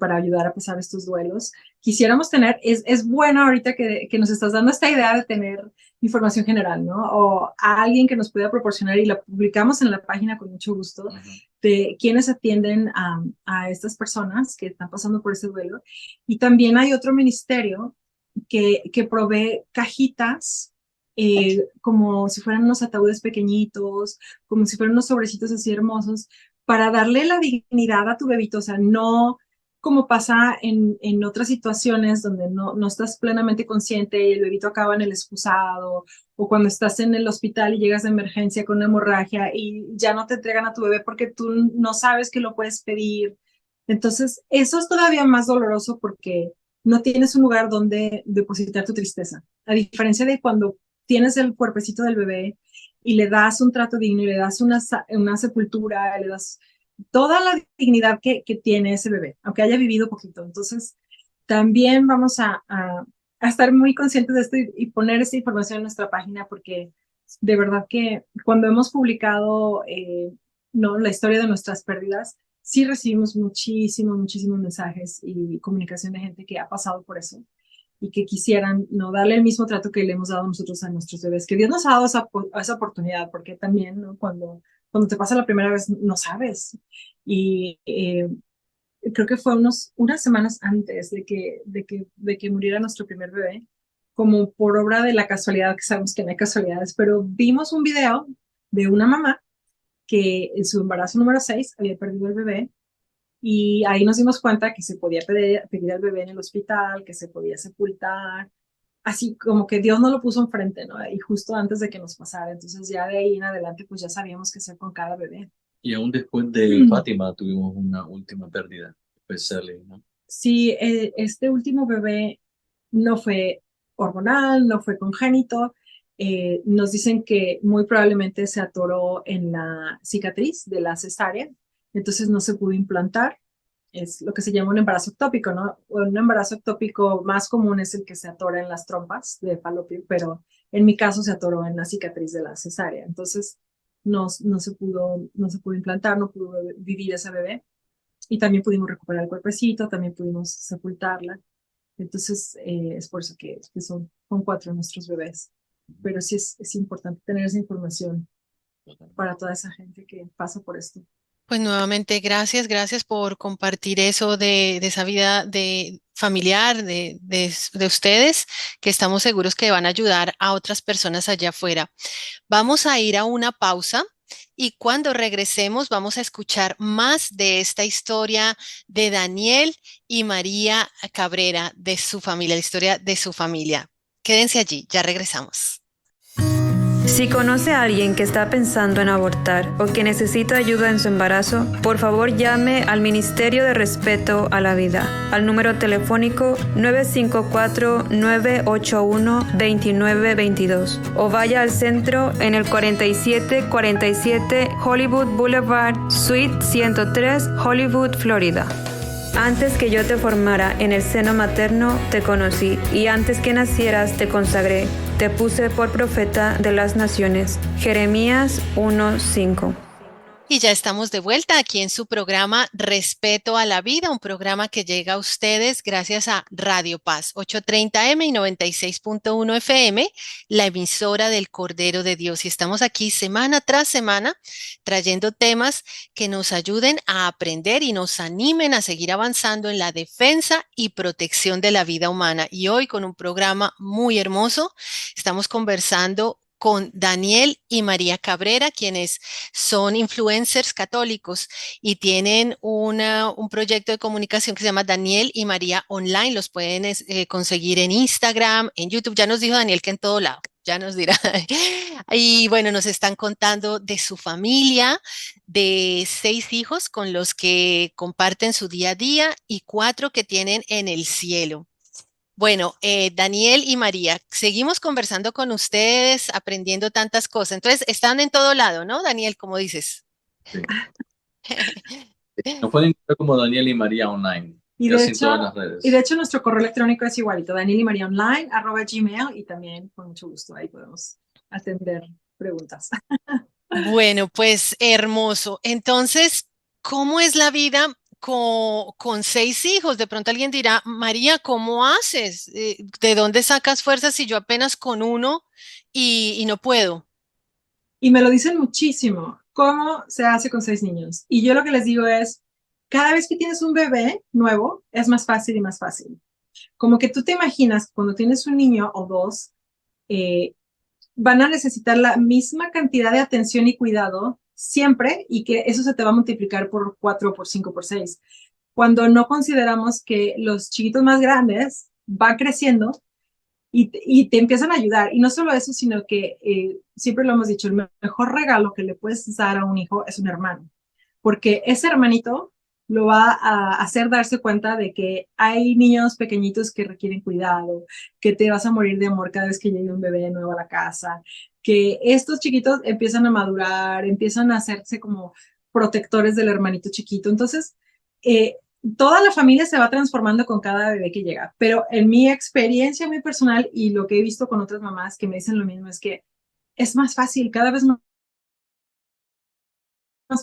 para ayudar a pasar estos duelos. Quisiéramos tener, es bueno ahorita que nos estás dando esta idea de tener información general, ¿no? O a alguien que nos pueda proporcionar y la publicamos en la página con mucho gusto, de quienes atienden a estas personas que están pasando por ese duelo. Y también hay otro ministerio que provee cajitas como si fueran unos ataúdes pequeñitos, como si fueran unos sobrecitos así hermosos, para darle la dignidad a tu bebito, o sea, no como pasa en otras situaciones donde no estás plenamente consciente y el bebito acaba en el excusado, o cuando estás en el hospital y llegas de emergencia con una hemorragia y ya no te entregan a tu bebé porque tú no sabes que lo puedes pedir. Entonces, eso es todavía más doloroso porque no tienes un lugar donde depositar tu tristeza. A diferencia de cuando tienes el cuerpecito del bebé y le das un trato digno y le das una sepultura, le das toda la dignidad que tiene ese bebé, aunque haya vivido poquito. Entonces, también vamos a estar muy conscientes de esto y poner esta información en nuestra página porque de verdad que cuando hemos publicado no, la historia de nuestras pérdidas, sí recibimos muchísimos mensajes y comunicación de gente que ha pasado por eso y que quisieran no darle el mismo trato que le hemos dado nosotros a nuestros bebés, que Dios nos ha dado esa oportunidad, porque también ¿no? cuando te pasa la primera vez no sabes. Y creo que fue unas semanas antes de que muriera nuestro primer bebé, como por obra de la casualidad, que sabemos que no hay casualidades, pero vimos un video de una mamá que en su embarazo número 6 había perdido el bebé. Y ahí nos dimos cuenta que se podía pedir al bebé en el hospital, que se podía sepultar, así como que Dios nos lo puso enfrente, ¿no? Y justo antes de que nos pasara. Entonces ya de ahí en adelante pues ya sabíamos qué hacer con cada bebé. Y aún después de Fátima tuvimos una última pérdida, pues Sally, ¿no? Sí, este último bebé no fue hormonal, no fue congénito. Nos dicen que muy probablemente se atoró en la cicatriz de la cesárea, entonces no se pudo implantar. Es lo que se llama un embarazo ectópico, ¿no? Un embarazo ectópico más común es el que se atora en las trompas de falopio, pero en mi caso se atoró en la cicatriz de la cesárea. Entonces no se pudo implantar, no pudo vivir ese bebé. Y también pudimos recuperar el cuerpecito, también pudimos sepultarla. Entonces es por eso que son 4 nuestros bebés. Pero sí es importante tener esa información para toda esa gente que pasa por esto. Pues nuevamente, gracias por compartir eso de esa vida de familiar de ustedes, que estamos seguros que van a ayudar a otras personas allá afuera. Vamos a ir a una pausa y cuando regresemos vamos a escuchar más de esta historia de Daniel y María Cabrera, de su familia, la historia de su familia. Quédense allí, ya regresamos. Si conoce a alguien que está pensando en abortar o que necesita ayuda en su embarazo, por favor llame al Ministerio de Respeto a la Vida, al número telefónico 954-981-2922 o vaya al centro en el 4747 Hollywood Boulevard, Suite 103, Hollywood, Florida. Antes que yo te formara en el seno materno, te conocí, y antes que nacieras te consagré. Te puse por profeta de las naciones. Jeremías 1:5. Y ya estamos de vuelta aquí en su programa Respeto a la Vida, un programa que llega a ustedes gracias a Radio Paz 830M y 96.1 FM, la emisora del Cordero de Dios. Y estamos aquí semana tras semana trayendo temas que nos ayuden a aprender y nos animen a seguir avanzando en la defensa y protección de la vida humana. Y hoy con un programa muy hermoso, estamos conversando con Daniel y María Cabrera, quienes son influencers católicos y tienen un proyecto de comunicación que se llama Daniel y María Online. Los pueden conseguir en Instagram, en YouTube. Ya nos dijo Daniel que en todo lado. ya nos dirá. Y bueno, nos están contando de su familia, de 6 hijos con los que comparten su día a día y 4 que tienen en el cielo. Bueno, Daniel y María, seguimos conversando con ustedes, aprendiendo tantas cosas. Entonces, están en todo lado, ¿no, Daniel? Como dices. Sí. Nos pueden encontrar como Daniel y María online, Y de casi en todas hecho, las redes. y de hecho nuestro correo electrónico es igualito, danielymariaonline@gmail, y también con mucho gusto ahí podemos atender preguntas. Bueno, pues hermoso. Entonces, ¿cómo es la vida con 6 hijos? De pronto alguien dirá, María, ¿cómo haces? ¿De dónde sacas fuerzas si yo apenas con uno y no puedo? Y me lo dicen muchísimo, ¿cómo se hace con 6 niños? Y yo lo que les digo es, cada vez que tienes un bebé nuevo, es más fácil y más fácil. Como que tú te imaginas, cuando tienes un niño o dos, eh, van a necesitar la misma cantidad de atención y cuidado siempre, y que eso se te va a multiplicar por 4, por 5, por 6. Cuando no consideramos que los chiquitos más grandes van creciendo y te empiezan a ayudar. Y no solo eso, sino que siempre lo hemos dicho, el mejor regalo que le puedes dar a un hijo es un hermano, porque ese hermanito lo va a hacer darse cuenta de que hay niños pequeñitos que requieren cuidado, que te vas a morir de amor cada vez que llegue un bebé nuevo a la casa, que estos chiquitos empiezan a madurar, empiezan a hacerse como protectores del hermanito chiquito. Entonces, toda la familia se va transformando con cada bebé que llega, pero en mi experiencia muy personal y lo que he visto con otras mamás que me dicen lo mismo es que es más fácil, cada vez más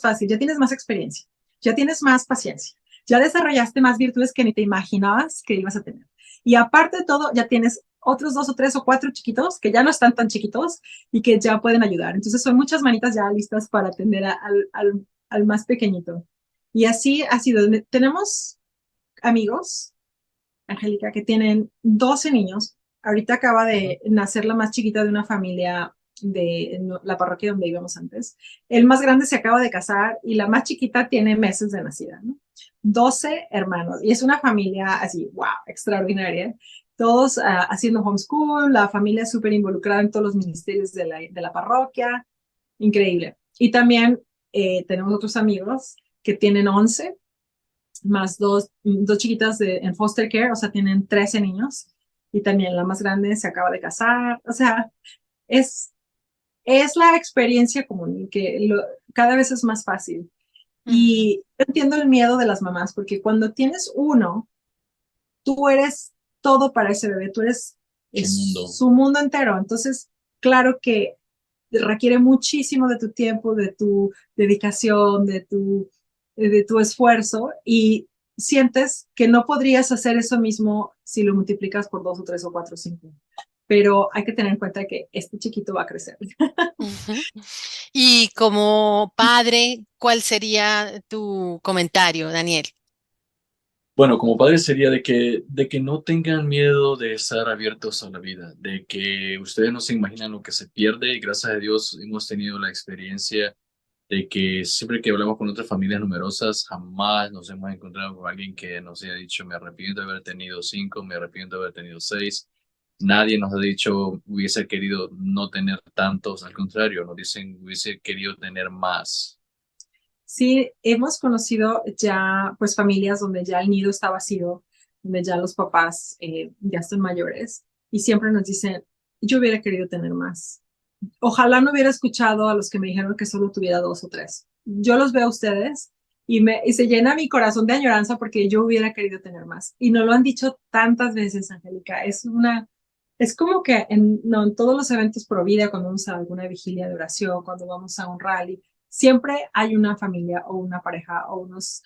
fácil, ya tienes más experiencia, ya tienes más paciencia, ya desarrollaste más virtudes que ni te imaginabas que ibas a tener. Y aparte de todo, ya tienes otros 2 o 3 o 4 chiquitos que ya no están tan chiquitos y que ya pueden ayudar. Entonces son muchas manitas ya listas para atender al más pequeñito. Y así ha sido. Tenemos amigos, Angélica, que tienen 12 niños. Ahorita acaba de nacer la más chiquita de una familia de la parroquia donde íbamos antes. El más grande se acaba de casar y la más chiquita tiene meses de nacida, ¿no? 12 hermanos. Y es una familia así, wow, extraordinaria. Todos haciendo homeschool, la familia súper involucrada en todos los ministerios de la parroquia. Increíble. Y también tenemos otros amigos que tienen 11 más dos chiquitas en foster care, o sea, tienen 13 niños, y también la más grande se acaba de casar, o sea, es, es la experiencia común, que cada vez es más fácil. Y yo entiendo el miedo de las mamás, porque cuando tienes uno, tú eres todo para ese bebé, tú eres su mundo entero, entonces, claro que requiere muchísimo de tu tiempo, de tu dedicación, de tu esfuerzo, y sientes que no podrías hacer eso mismo si lo multiplicas por 2 o 3 o 4 o 5. Pero hay que tener en cuenta que este chiquito va a crecer. Ujú. Y como padre, ¿cuál sería tu comentario, Daniel? Bueno, como padre sería de que no tengan miedo de estar abiertos a la vida, de que ustedes no se imaginan lo que se pierde, y gracias a Dios hemos tenido la experiencia de que siempre que hablamos con otras familias numerosas, jamás nos hemos encontrado con alguien que nos haya dicho, me arrepiento de haber tenido 5, me arrepiento de haber tenido 6. Nadie nos ha dicho, hubiese querido no tener tantos, al contrario, nos dicen, hubiese querido tener más. Sí, hemos conocido ya pues familias donde ya el nido está vacío, donde ya los papás ya están mayores, y siempre nos dicen, yo hubiera querido tener más. Ojalá no hubiera escuchado a los que me dijeron que solo tuviera 2 o 3. Yo los veo a ustedes y se llena mi corazón de añoranza porque yo hubiera querido tener más. Y nos lo han dicho tantas veces, Angélica. Es como que no, en todos los eventos pro vida, cuando vamos a alguna vigilia de oración, cuando vamos a un rally, siempre hay una familia o una pareja o unos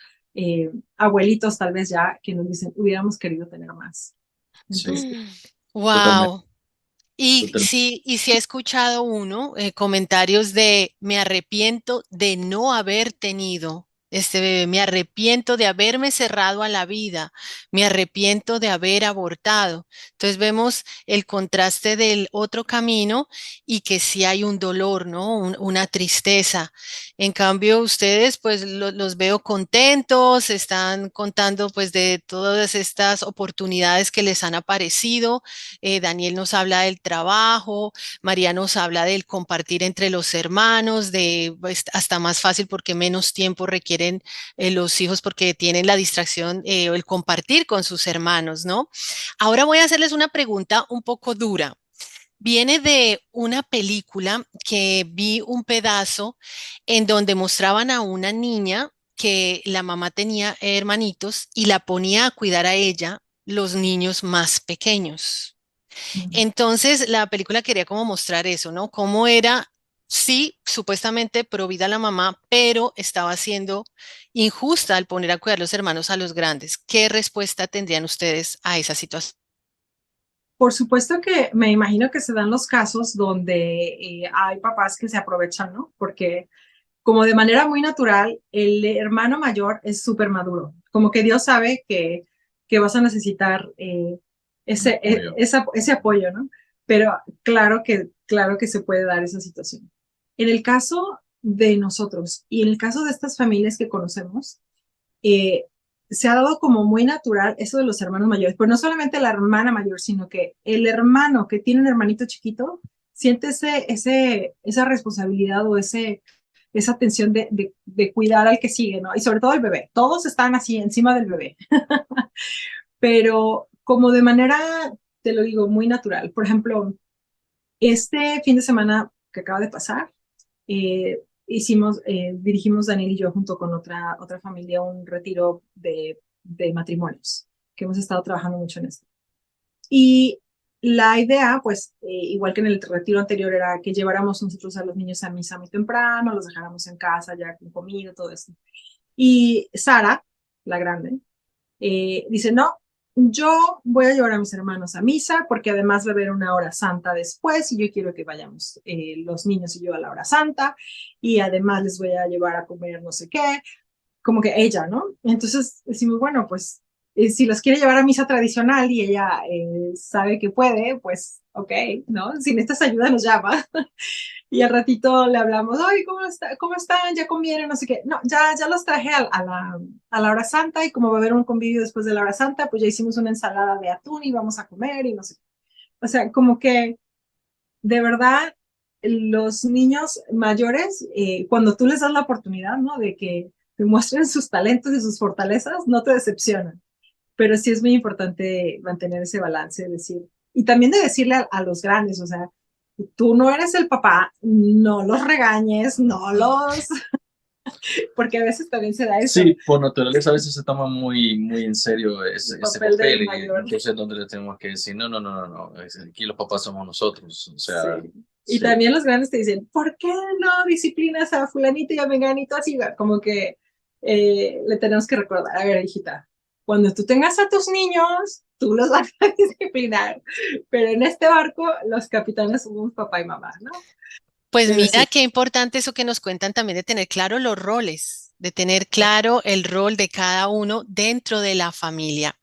abuelitos tal vez ya que nos dicen, hubiéramos querido tener más. Entonces, Sí, totalmente. Wow. Totalmente. Y si he escuchado comentarios de me arrepiento de no haber tenido. este bebé, me arrepiento de haberme cerrado a la vida, me arrepiento de haber abortado. Entonces vemos el contraste del otro camino y que sí hay un dolor, ¿no? Una tristeza. En cambio, ustedes, pues los veo contentos, están contando pues de todas estas oportunidades que les han aparecido. Daniel nos habla del trabajo, María nos habla del compartir entre los hermanos, de pues, hasta más fácil porque menos tiempo requieren los hijos porque tienen la distracción o el compartir con sus hermanos, ¿no? Ahora voy a hacerles una pregunta un poco dura. Viene de una película que vi un pedazo en donde mostraban a una niña que la mamá tenía hermanitos y la ponía a cuidar a ella los niños más pequeños. Entonces, la película quería como mostrar eso, ¿no? Cómo era, sí, supuestamente provida la mamá, pero estaba siendo injusta al poner a cuidar los hermanos a los grandes. ¿Qué respuesta tendrían ustedes a esa situación? Por supuesto que me imagino que se dan los casos donde hay papás que se aprovechan, ¿no? Porque como de manera muy natural, el hermano mayor es súper maduro, como que Dios sabe que vas a necesitar ese apoyo, ¿no? Pero claro que se puede dar esa situación. En el caso de nosotros y en el caso de estas familias que conocemos, eh, se ha dado como muy natural eso de los hermanos mayores, pero no solamente la hermana mayor, sino que el hermano que tiene un hermanito chiquito siente esa responsabilidad o esa tensión de cuidar al que sigue, ¿no? Y sobre todo el bebé. Todos están así encima del bebé, pero como de manera, te lo digo, muy natural. Por ejemplo, este fin de semana que acaba de pasar, dirigimos Daniel y yo junto con otra familia un retiro de matrimonios, que hemos estado trabajando mucho en esto. Y la idea, pues, igual que en el retiro anterior, era que lleváramos nosotros a los niños a misa muy temprano, los dejáramos en casa ya con comida, todo esto. Y Sara, la grande, dice, no, yo voy a llevar a mis hermanos a misa porque además va a haber una hora santa después y yo quiero que vayamos los niños y yo a la hora santa y además les voy a llevar a comer no sé qué, como que ella, ¿no? Entonces decimos, bueno, pues si los quiere llevar a misa tradicional y ella sabe que puede, pues ok, ¿no? Si necesitas ayuda nos llama. Y al ratito le hablamos, ay, ¿cómo están? ¿Ya comieron? No sé qué. No, ya los traje a la hora santa y como va a haber un convivio después de la hora santa, pues ya hicimos una ensalada de atún y vamos a comer y no sé qué. O sea, como que de verdad los niños mayores, cuando tú les das la oportunidad, ¿no? De que te muestren sus talentos y sus fortalezas, no te decepcionan. Pero sí es muy importante mantener ese balance, decir, y también de decirle a los grandes, o sea, tú no eres el papá, no los regañes, no los, porque a veces también se da eso. Sí, por naturaleza a veces se toma muy en serio ese papel del papel y mayor. entonces donde le tenemos que decir, no, aquí los papás somos nosotros, o sea, Sí. Y sí. también los grandes te dicen, ¿por qué no disciplinas a fulanito y a menganito así? Como que le tenemos que recordar, a ver, hijita, cuando tú tengas a tus niños, tú los vas a disciplinar, pero en este barco los capitanes somos papá y mamá, ¿no? Pues Pero mira sí, qué importante eso que nos cuentan también de tener claro los roles, de tener claro el rol de cada uno dentro de la familia.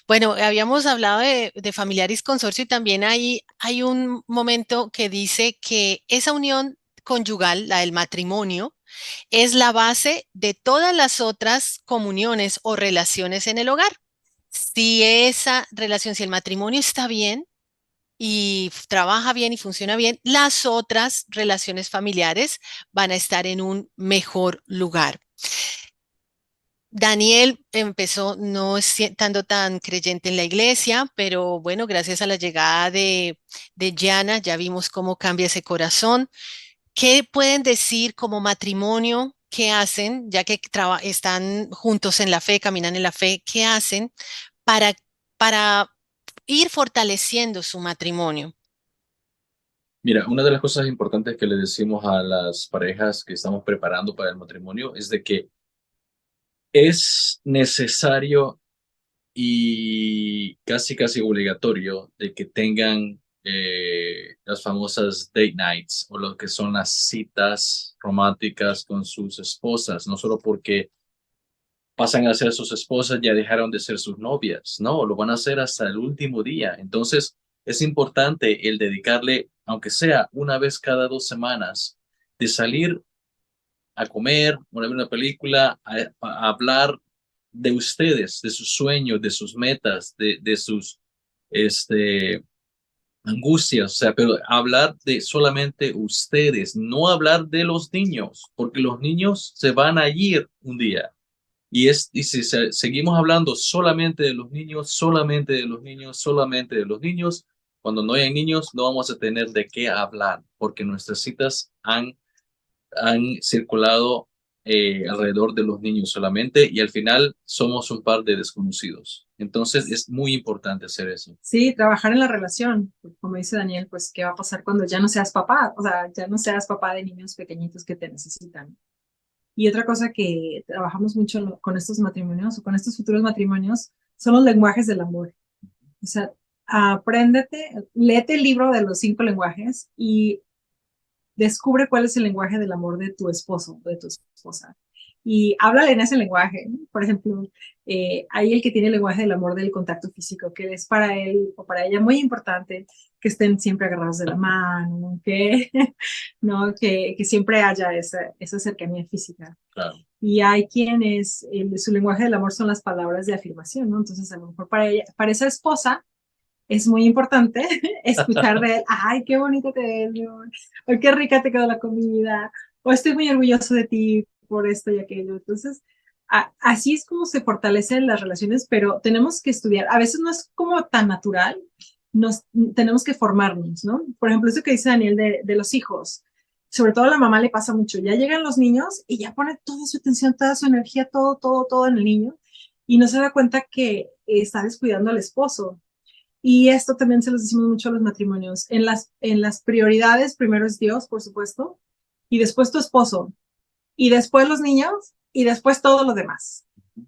Bueno, habíamos hablado de familiares consorcio y también hay un momento que dice que esa unión conyugal, la del matrimonio, es la base de todas las otras comuniones o relaciones en el hogar. Si esa relación, si el matrimonio está bien, y trabaja bien y funciona bien, las otras relaciones familiares van a estar en un mejor lugar. Daniel empezó no estando tan creyente en la iglesia, pero bueno, gracias a la llegada de Yana ya vimos cómo cambia ese corazón. ¿Qué pueden decir como matrimonio? ¿Qué hacen, ya que están juntos en la fe, caminan en la fe? ¿Qué hacen para, para ir fortaleciendo su matrimonio? Mira, una de las cosas importantes que le decimos a las parejas que estamos preparando para el matrimonio es de que es necesario y casi obligatorio de que tengan las famosas date nights o lo que son las citas románticas con sus esposas, no solo porque pasan a ser sus esposas, ya dejaron de ser sus novias. No, lo van a hacer hasta el último día. Entonces, es importante el dedicarle, aunque sea una vez cada 2 semanas, de salir a comer, a ver una película, a hablar de ustedes, de sus sueños, de sus metas, de sus este, angustias, o sea, pero hablar de solamente ustedes, no hablar de los niños, porque los niños se van a ir un día. Y si seguimos hablando solamente de los niños, solamente de los niños, solamente de los niños, cuando no hay niños, no vamos a tener de qué hablar, porque nuestras citas han circulado alrededor de los niños solamente y al final somos un par de desconocidos. Entonces es muy importante hacer eso. Sí, trabajar en la relación, como dice Daniel, pues, ¿qué va a pasar cuando ya no seas papá? O sea, ya no seas papá de niños pequeñitos que te necesitan. Y otra cosa que trabajamos mucho con estos matrimonios o con estos futuros matrimonios son los lenguajes del amor. O sea, léete el libro de los 5 lenguajes y descubre cuál es el lenguaje del amor de tu esposo o de tu esposa. Y háblale en ese lenguaje, ¿no? Por ejemplo, hay el que tiene el lenguaje del amor del contacto físico, que es para él o para ella muy importante que estén siempre agarrados de la mano, ¿no? que siempre haya esa cercanía física. Claro. Y hay quienes, su lenguaje del amor son las palabras de afirmación, ¿no? Entonces, a lo mejor para esa esposa, es muy importante escuchar de él, ay, qué bonito te ves, mi amor, o qué rica te quedó la comida, o estoy muy orgulloso de ti por esto y aquello. Entonces, así es como se fortalecen las relaciones, pero tenemos que estudiar. A veces no es como tan natural, tenemos que formarnos, ¿no? Por ejemplo, eso que dice Daniel de los hijos, sobre todo a la mamá le pasa mucho, ya llegan los niños y ya pone toda su atención, toda su energía, todo en el niño, y no se da cuenta que está descuidando al esposo. Y esto también se los decimos mucho a los matrimonios. En las prioridades, primero es Dios, por supuesto, y después tu esposo, y después los niños, y después todo lo demás,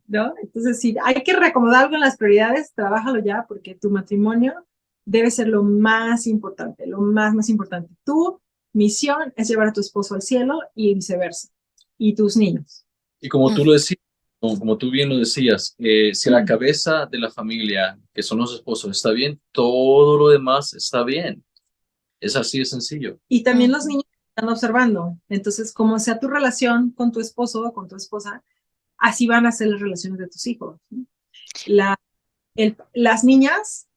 ¿no? Entonces, si hay que reacomodar algo en las prioridades, trabájalo ya, porque tu matrimonio debe ser lo más importante, lo más importante. Tu misión es llevar a tu esposo al cielo y viceversa, y tus niños. Y como tú lo decías, como tú bien lo decías, si la cabeza de la familia, que son los esposos, está bien, todo lo demás está bien. Es así de sencillo. Y también los niños están observando. Entonces, como sea tu relación con tu esposo o con tu esposa, así van a ser las relaciones de tus hijos. Las niñas,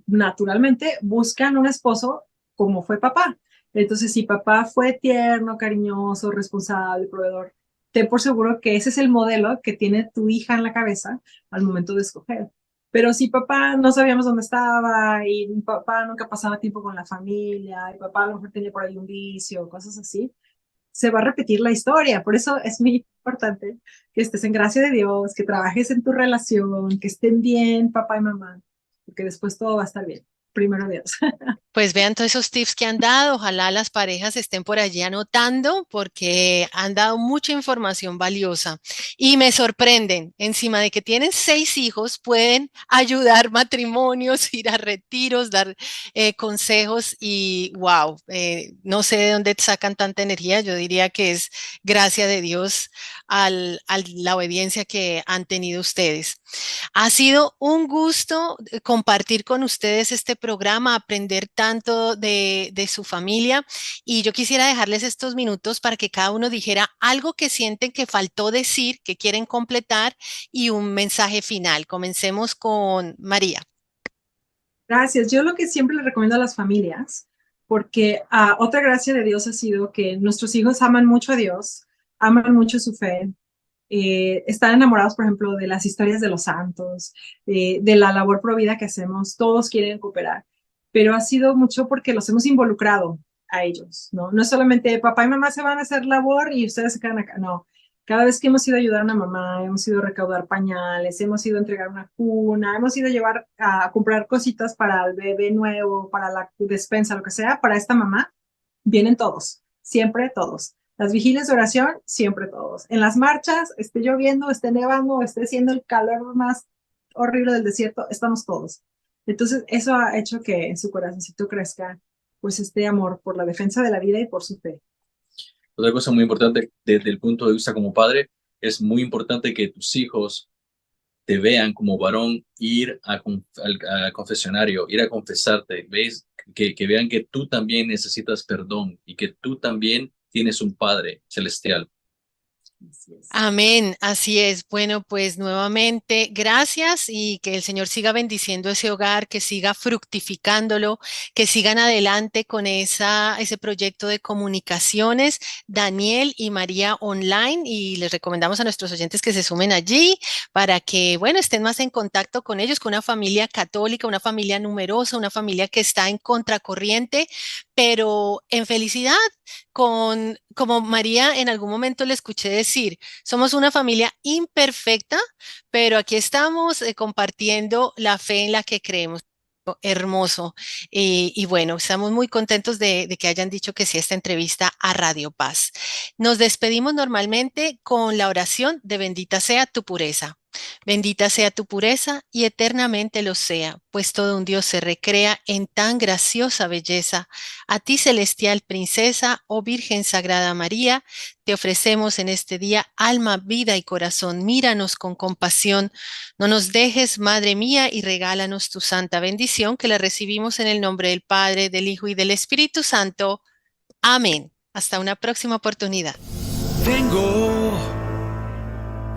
naturalmente, buscan un esposo como fue papá. Entonces, si papá fue tierno, cariñoso, responsable, proveedor, ten por seguro que ese es el modelo que tiene tu hija en la cabeza al momento de escoger. Pero si papá no sabíamos dónde estaba y papá nunca pasaba tiempo con la familia y papá a lo mejor tenía por ahí un vicio, cosas así, se va a repetir la historia. Por eso es muy importante que estés en gracia de Dios, que trabajes en tu relación, que estén bien papá y mamá, porque después todo va a estar bien. Primero Dios. Pues vean todos esos tips que han dado. Ojalá las parejas estén por allí anotando porque han dado mucha información valiosa y me sorprenden. Encima de que tienen 6 hijos, pueden ayudar matrimonios, ir a retiros, dar consejos y wow, no sé de dónde sacan tanta energía. Yo diría que es gracia de Dios a la obediencia que han tenido ustedes. Ha sido un gusto compartir con ustedes este programa, aprender tanto de su familia y yo quisiera dejarles estos minutos para que cada uno dijera algo que sienten que faltó decir, que quieren completar y un mensaje final. Comencemos con María. Gracias. Yo lo que siempre le recomiendo a las familias, porque otra gracia de Dios ha sido que nuestros hijos aman mucho a Dios, aman mucho su fe, están enamorados, por ejemplo, de las historias de los santos, de la labor provida que hacemos, todos quieren cooperar, pero ha sido mucho porque los hemos involucrado a ellos, ¿no? No es solamente papá y mamá se van a hacer labor y ustedes se quedan acá, no. Cada vez que hemos ido a ayudar a una mamá, hemos ido a recaudar pañales, hemos ido a entregar una cuna, hemos ido a llevar a comprar cositas para el bebé nuevo, para la despensa, lo que sea, para esta mamá, vienen todos, siempre todos. Las vigilias de oración, siempre todos. En las marchas, esté lloviendo, esté nevando, esté siendo el calor más horrible del desierto, estamos todos. Entonces, eso ha hecho que en su corazoncito crezca pues este amor por la defensa de la vida y por su fe. Otra cosa muy importante desde el punto de vista como padre, es muy importante que tus hijos te vean como varón, ir al confesionario, ir a confesarte, ¿ves? Que vean que tú también necesitas perdón y que tú también tienes un Padre celestial. Amén, así es. Bueno, pues nuevamente gracias y que el Señor siga bendiciendo ese hogar, que siga fructificándolo, que sigan adelante con ese proyecto de comunicaciones, Daniel y María Online, y les recomendamos a nuestros oyentes que se sumen allí para que, bueno, estén más en contacto con ellos, con una familia católica, una familia numerosa, una familia que está en contracorriente, pero en felicidad, como María en algún momento le escuché decir, somos una familia imperfecta, pero aquí estamos compartiendo la fe en la que creemos. Hermoso. Y bueno, estamos muy contentos de que hayan dicho que sí a esta entrevista a Radio Paz. Nos despedimos normalmente con la oración de bendita sea tu pureza. Bendita sea tu pureza y eternamente lo sea, pues todo un Dios se recrea en tan graciosa belleza. A ti, celestial princesa, oh Virgen Sagrada María, te ofrecemos en este día alma, vida y corazón. Míranos con compasión. No nos dejes, Madre mía, y regálanos tu santa bendición, que la recibimos en el nombre del Padre, del Hijo y del Espíritu Santo. Amén. Hasta una próxima oportunidad.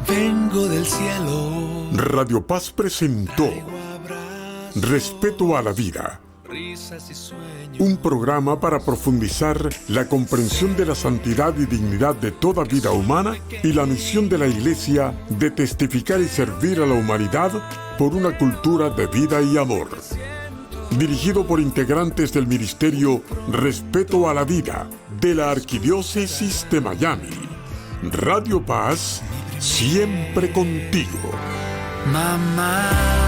Vengo del cielo. Radio Paz presentó Respeto a la Vida, un programa para profundizar la comprensión de la santidad y dignidad de toda vida humana y la misión de la Iglesia de testificar y servir a la humanidad por una cultura de vida y amor. Dirigido por integrantes del Ministerio Respeto a la Vida de la Arquidiócesis de Miami. Radio Paz, siempre contigo. Mamá.